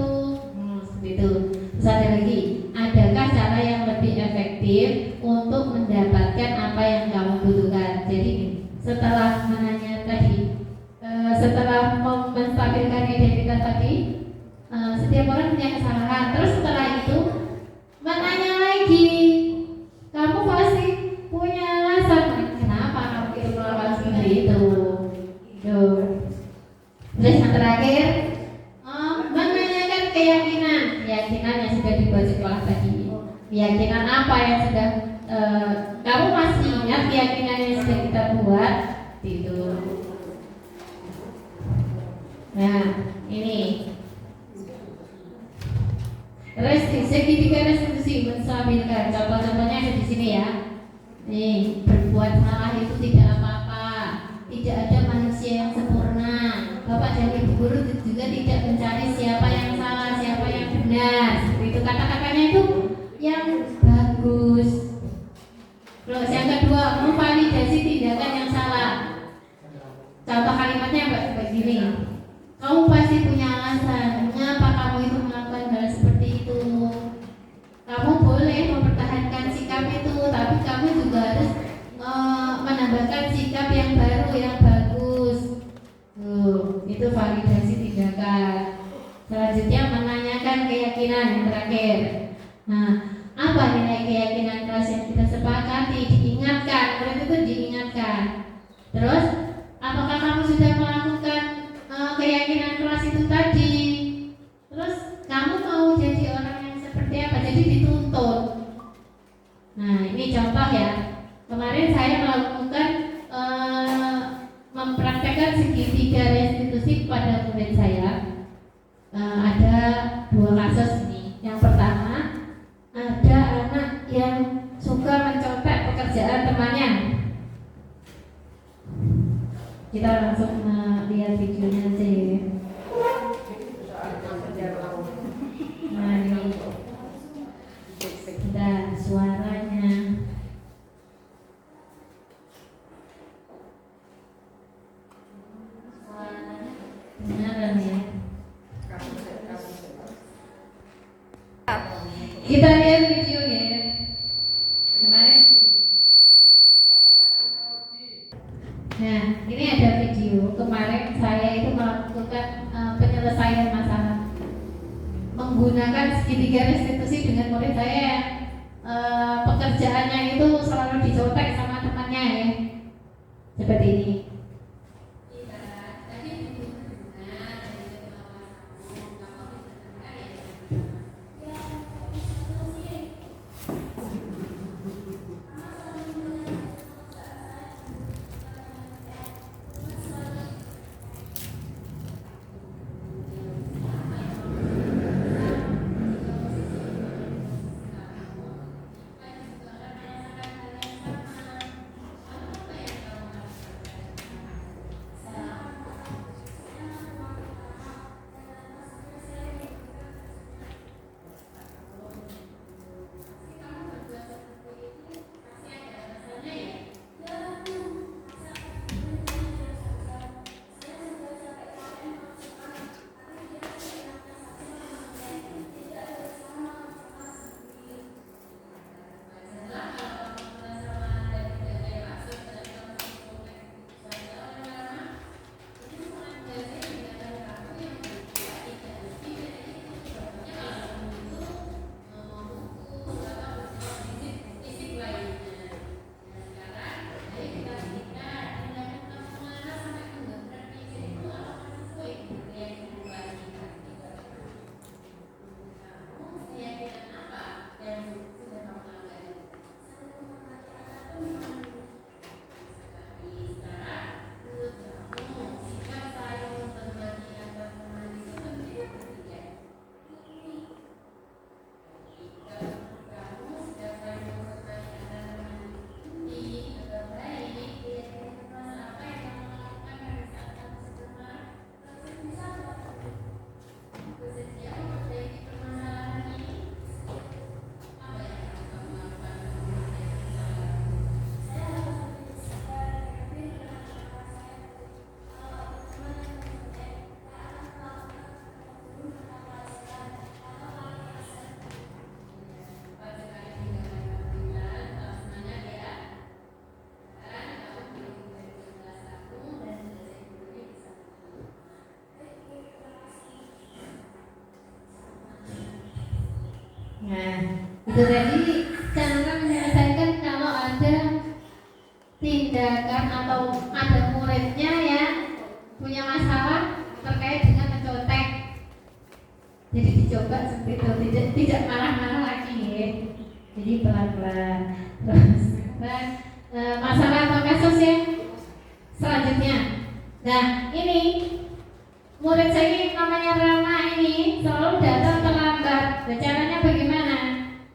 Seperti itu. Terus ada lagi, adakah cara yang lebih efektif untuk mendapatkan apa yang kamu butuhkan? Jadi setelah menanya tadi, setelah menstabilkan identitas tadi, setiap orang punya kesalahan. Terus setelah itu menanya lagi, kamu pasti punya alasan kenapa kamu itu melakukan seperti itu. Terus yang terakhir, menanyakan keyakinan yang sudah dibuat sekolah tadi. Keyakinan apa yang sudah kamu masih ingat keyakinan yang sudah kita buat itu. Nah, ini segitiga restitusi menstabilkan. Contoh-contohnya ada di sini ya. Nih, berbuat salah itu tidak apa-apa. Tidak ada manusia yang sempurna. Bapak dan Ibu guru juga tidak mencari siapa yang salah, siapa yang benar. Seperti itu kata-katanya itu yang bagus. Terus yang kedua, memvalidasi tindakan yang salah. Contoh kalimatnya begini. Kamu pasti punya alasan mengapa kamu itu melakukan hal seperti itu. Kamu boleh mempertahankan sikap itu, tapi kamu juga harus menambahkan sikap yang baru, yang bagus. Itu validasi tindakan. Selanjutnya menanyakan keyakinan yang terakhir. Nah, apa nilai keyakinan kelas yang kita sepakati? Diingatkan, murid itu diingatkan. Terus, apakah kamu sudah melakukan keyakinan kelas itu tadi? Terus, kamu mau jadi orang yang seperti apa? Jadi dituntut. Nah, ini contoh ya. Kemarin saya melakukan mempraktekkan segitiga restitusi kepada murid saya. Ada 2 kasus ini. Yang pertama, ada anak yang suka mencontek pekerjaan temannya. Kita langsung lihat videonya aja ya. Nah, ini kita suaranya. Beneran ya. Kita lihat videonya ya. Kemarin. Nah, ini ada video. Kemarin saya itu melakukan penyelesaian masalah menggunakan segitiga restitusi dengan murid saya yang pekerjaannya itu selalu dicontek sama temannya ya. Seperti ini. Itu tadi cara menyelesaikan kalau ada tindakan atau ada muridnya yang punya masalah terkait dengan mencontek. Jadi dicoba seperti itu, tidak marah-marah lagi ya. Jadi pelan-pelan. Terus masalah atau kasus yang selanjutnya. Nah ini murid saya ini namanya Rama ini selalu datang terlambat. Caranya bagaimana?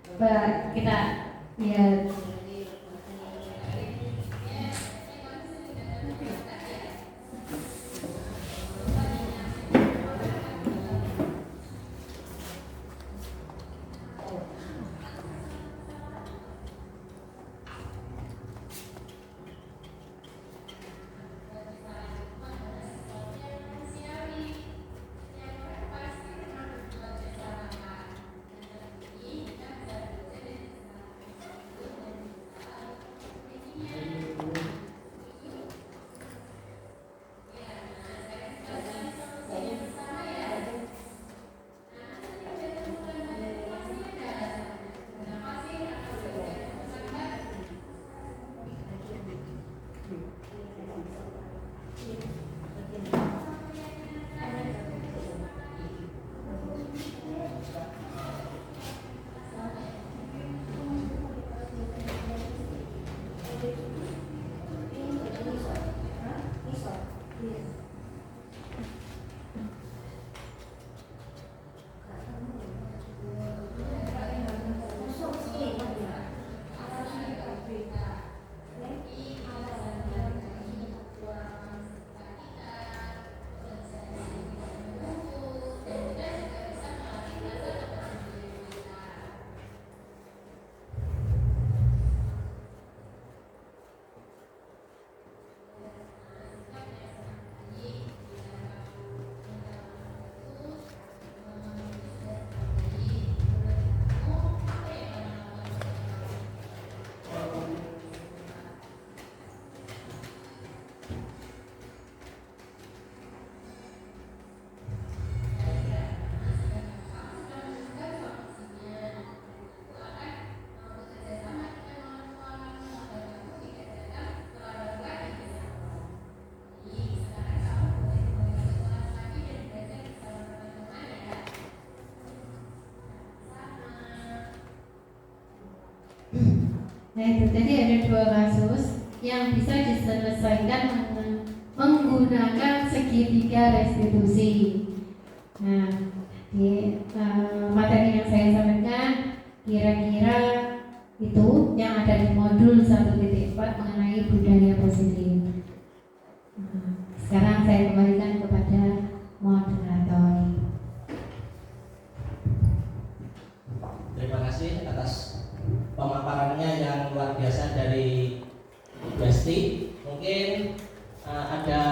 Coba kita lihat. Nah itu tadi ada 2 kasus yang bisa diselesaikan menggunakan segitiga restitusi. Nah di materi yang saya sampaikan kira-kira itu yang ada di modul 1.4 mengenai budaya positif. Sekarang saya kembalikan kepada moderator. Terima kasih atas pemaparannya yang luar biasa dari Besti. Mungkin ada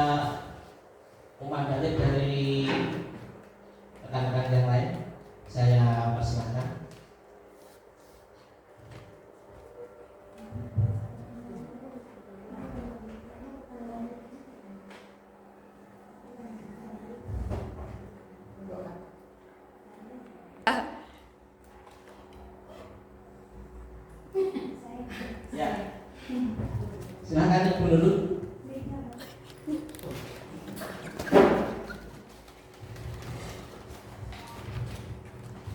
umpan balik dari rekan-rekan yang lain. Saya persilahkan. Ya, silakan Ibu dulu.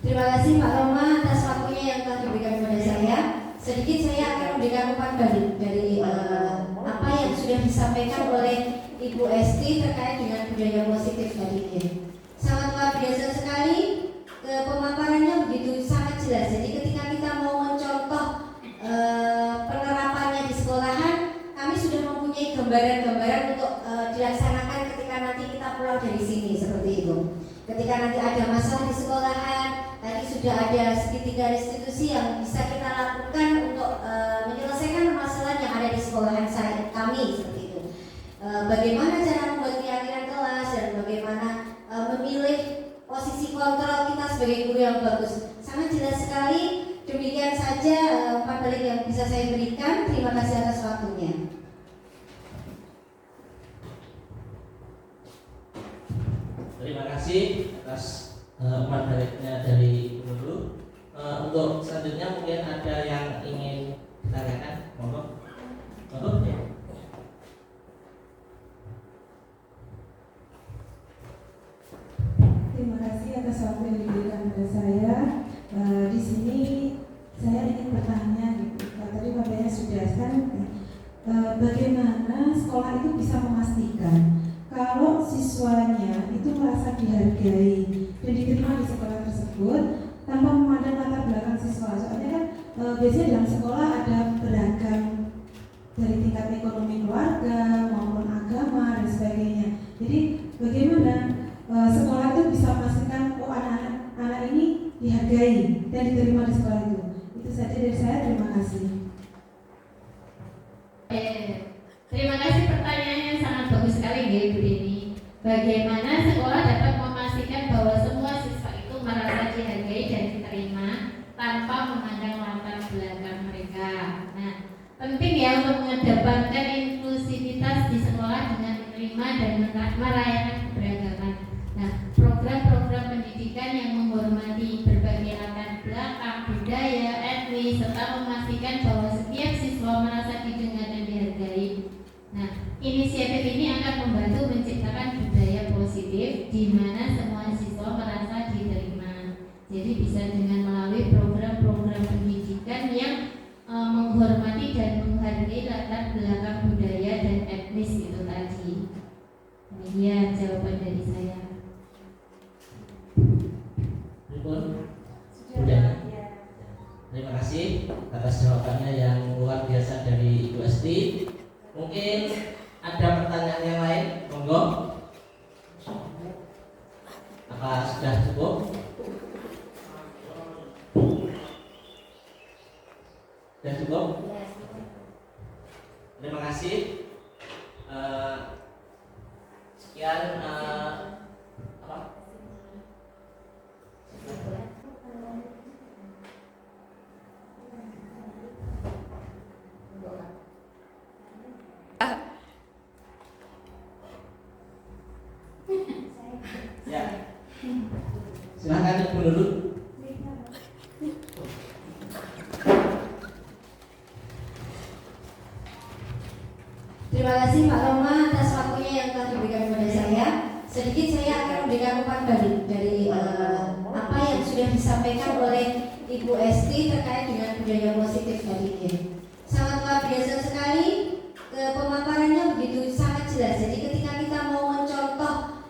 Terima kasih Pak Roma atas waktunya yang telah diberikan kepada saya. Sedikit saya akan memberikan umpan balik dari apa yang sudah disampaikan oleh Ibu Esti terkait dengan budaya positif tadi ini. Sangat luar biasa sekali, pemaparannya begitu sangat jelas. Jadi ketika kita mau mencontoh penerapannya di sekolahan, kami sudah mempunyai gambaran-gambaran untuk dilaksanakan ketika nanti kita pulang dari sini seperti itu. Ketika nanti ada masalah di sekolahan, tadi sudah ada segitiga restitusi yang bisa kita lakukan untuk menyelesaikan masalah yang ada di sekolahan kami seperti itu. Bagaimana cara membuat keyakinan kelas dan bagaimana memilih posisi kontrol kita sebagai guru yang bagus. Sangat jelas sekali. Demikian saja umpan balik yang bisa saya berikan. Terima kasih atas waktunya. Terima kasih atas umpan baliknya dari Ibu Nurul. Untuk selanjutnya mungkin ada yang ingin ditanyakan, monggo. Monggo ya. Terima kasih atas waktu yang diberikan pada saya. Di sini saya ingin bertanya, tadi Bapaknya sudah kan, bagaimana sekolah itu bisa memastikan kalau siswanya itu merasa dihargai dan diterima di sekolah tersebut tanpa memandang latar belakang siswa. Soalnya kan biasanya dalam sekolah ada beragam dari tingkat ekonomi keluarga maupun agama dan sebagainya. Jadi bagaimana sekolah itu bisa memastikan anak ini dihargai dan diterima di sekolah itu. Itu saja dari saya, terima kasih. Terima kasih, pertanyaannya sangat bagus sekali Bu Deni. Bagaimana sekolah dapat memastikan bahwa semua siswa itu merasa dihargai dan diterima tanpa memandang latar belakang mereka. Nah, penting ya untuk mengedepankan inklusivitas di sekolah dengan menerima dan merayakan keberagaman. Nah, program-program pendidikan yang menghormati berbagai latar belakang, budaya, etnis, serta memastikan bahwa setiap siswa merasa didengar dan dihargai. Nah, inisiatif ini akan membantu menciptakan budaya positif di mana semua siswa merasa diterima. Jadi bisa dengan melalui program-program pendidikan yang menghormati dan menghargai latar belakang budaya dan etnis itu tadi. Demikian jawaban dari saya. Sudah. Terima kasih atas jawabannya yang luar biasa dari Ibu Esti. Mungkin ada pertanyaan yang lain, monggo. Apa sudah cukup? Sudah cukup? Terima kasih. Sekian apa? Ya, silakan Ibu Nurul. Terima kasih Pak Roma atas waktunya yang telah diberikan kepada saya. Sedikit saya akan memberikan umpan dari apa yang sudah disampaikan oleh Ibu Esti terkait dengan budaya positif tadi ini. Sangat luar biasa sekali, pemaparannya begitu sangat jelas. Jadi ketika kita mau mencontoh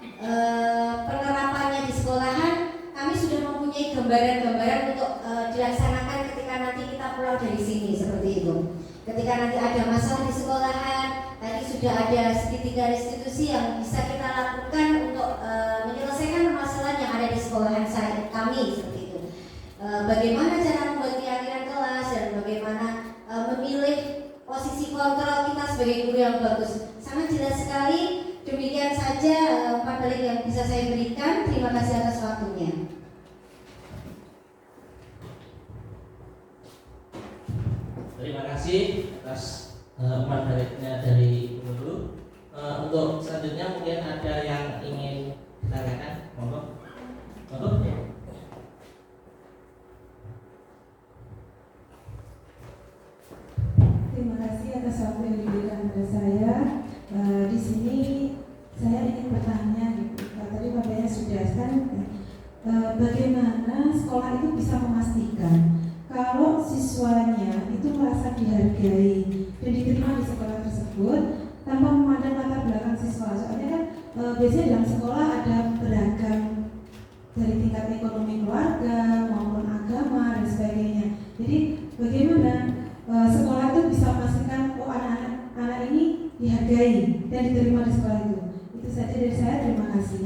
penerapannya di sekolahan, kami sudah mempunyai gambaran-gambaran untuk dilaksanakan ketika nanti kita pulang dari sini seperti itu. Ketika nanti ada masalah di sekolahan, tadi sudah ada segitiga restitusi yang bisa kita lakukan untuk menyelesaikan masalah yang ada di sekolahan kami seperti itu. Bagaimana cara membuat keyakinan kelas dan bagaimana memilih posisi kontrol kita sebagai guru yang bagus. Sangat jelas sekali. Demikian saja umpan balik yang bisa saya berikan. Terima kasih atas waktunya. Terima kasih atas umpan baliknya dari Ibu Nurul. Untuk selanjutnya mungkin ada yang ingin ditanyakan, monggo. Monggo ya. Terima kasih atas waktu yang diberikan pada saya. Di sini saya ingin bertanya, tadi Bapaknya sudah kan, bagaimana sekolah itu bisa memastikan kalau siswanya itu merasa dihargai dan diterima di sekolah tersebut tanpa memandang latar belakang siswa. Soalnya kan biasanya dalam sekolah ada beragam dari tingkat ekonomi keluarga maupun agama dan sebagainya. Jadi bagaimana sekolah itu bisa memastikan anak ini dihargai dan diterima di sekolah itu. Itu saja dari saya, terima kasih.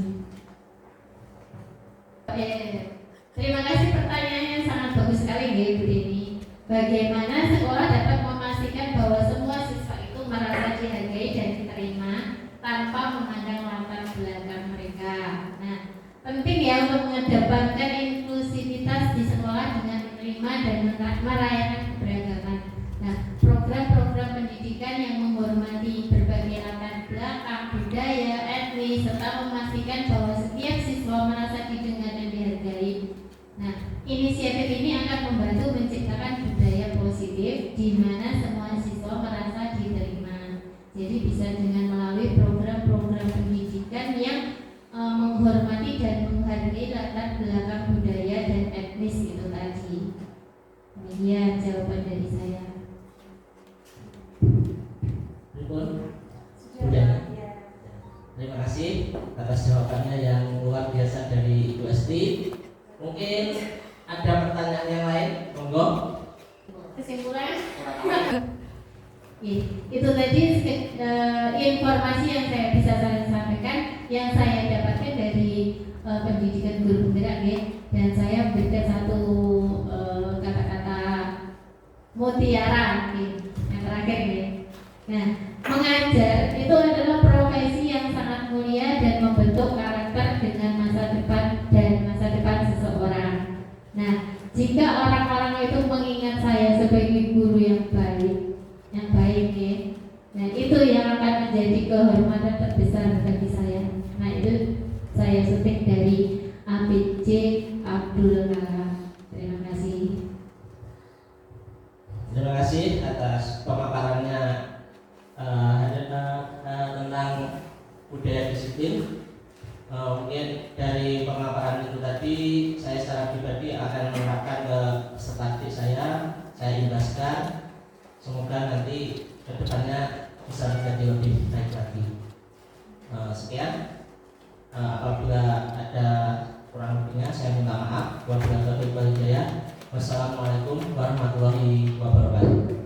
Terima kasih, pertanyaannya sangat bagus sekali Bu Deni. Bagaimana sekolah dapat memastikan bahwa semua siswa itu merasa dihargai dan diterima tanpa memandang latar belakang mereka. Nah, penting ya untuk mengedepankan inklusivitas di sekolah dengan menerima dan merayakan keberagaman. Nah, program-program pendidikan yang menghormati berbagai latar belakang, budaya, etnis, serta memastikan bahwa setiap siswa merasa didengar dan dihargai. Nah, inisiatif ini akan bisa dengan melalui program-program pendidikan yang menghormati dan menghargai latar belakang budaya dan etnis itu tadi. Demikian jawaban dari saya. Ripun, terima kasih atas jawabannya yang luar biasa dari Ibu Esti. Mungkin ada pertanyaan yang lain, monggo. Kesimpulan? Itu tadi informasi yang saya bisa sampaikan, yang saya dapatkan dari pendidikan guru penggerak ya. Dan saya memberikan satu kata-kata mutiara yang terakhir ya. Nah, mengajar itu adalah profesi yang sangat mulia dan membentuk karakter dengan masa depan seseorang. Nah, jika orang-orang itu mengingat saya sebagai guru yang baik ya, nah itu yang akan menjadi kehormatan terbesar bagi saya. Nah, itu saya petik dari APJ Abdul Kalam. Terima kasih. Terima kasih atas pemaparannya tentang budaya disiplin. Mungkin dari pemaparan itu tadi saya secara pribadi akan menerapkan ke peserta didik saya imbaskan. Semoga nanti kedepannya bisa menjadi lebih baik lagi. Sekian. Apabila ada kurang lebihnya saya minta maaf. Wabillahi taufiq wal hidayah. Wassalamualaikum warahmatullahi wabarakatuh.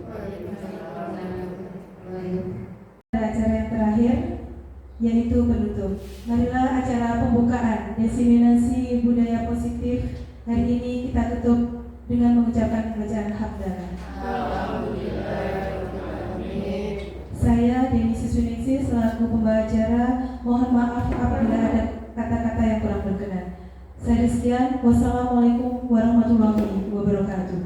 Acara yang terakhir yaitu penutup. Marilah acara pembukaan diseminasi budaya positif hari ini kita tutup dengan mengucapkan bacaan hamdalah. Saya Deni Siswiningsih selaku pembawa acara mohon maaf apabila ada kata-kata yang kurang berkenan. Saya sekian. Wassalamualaikum warahmatullahi wabarakatuh.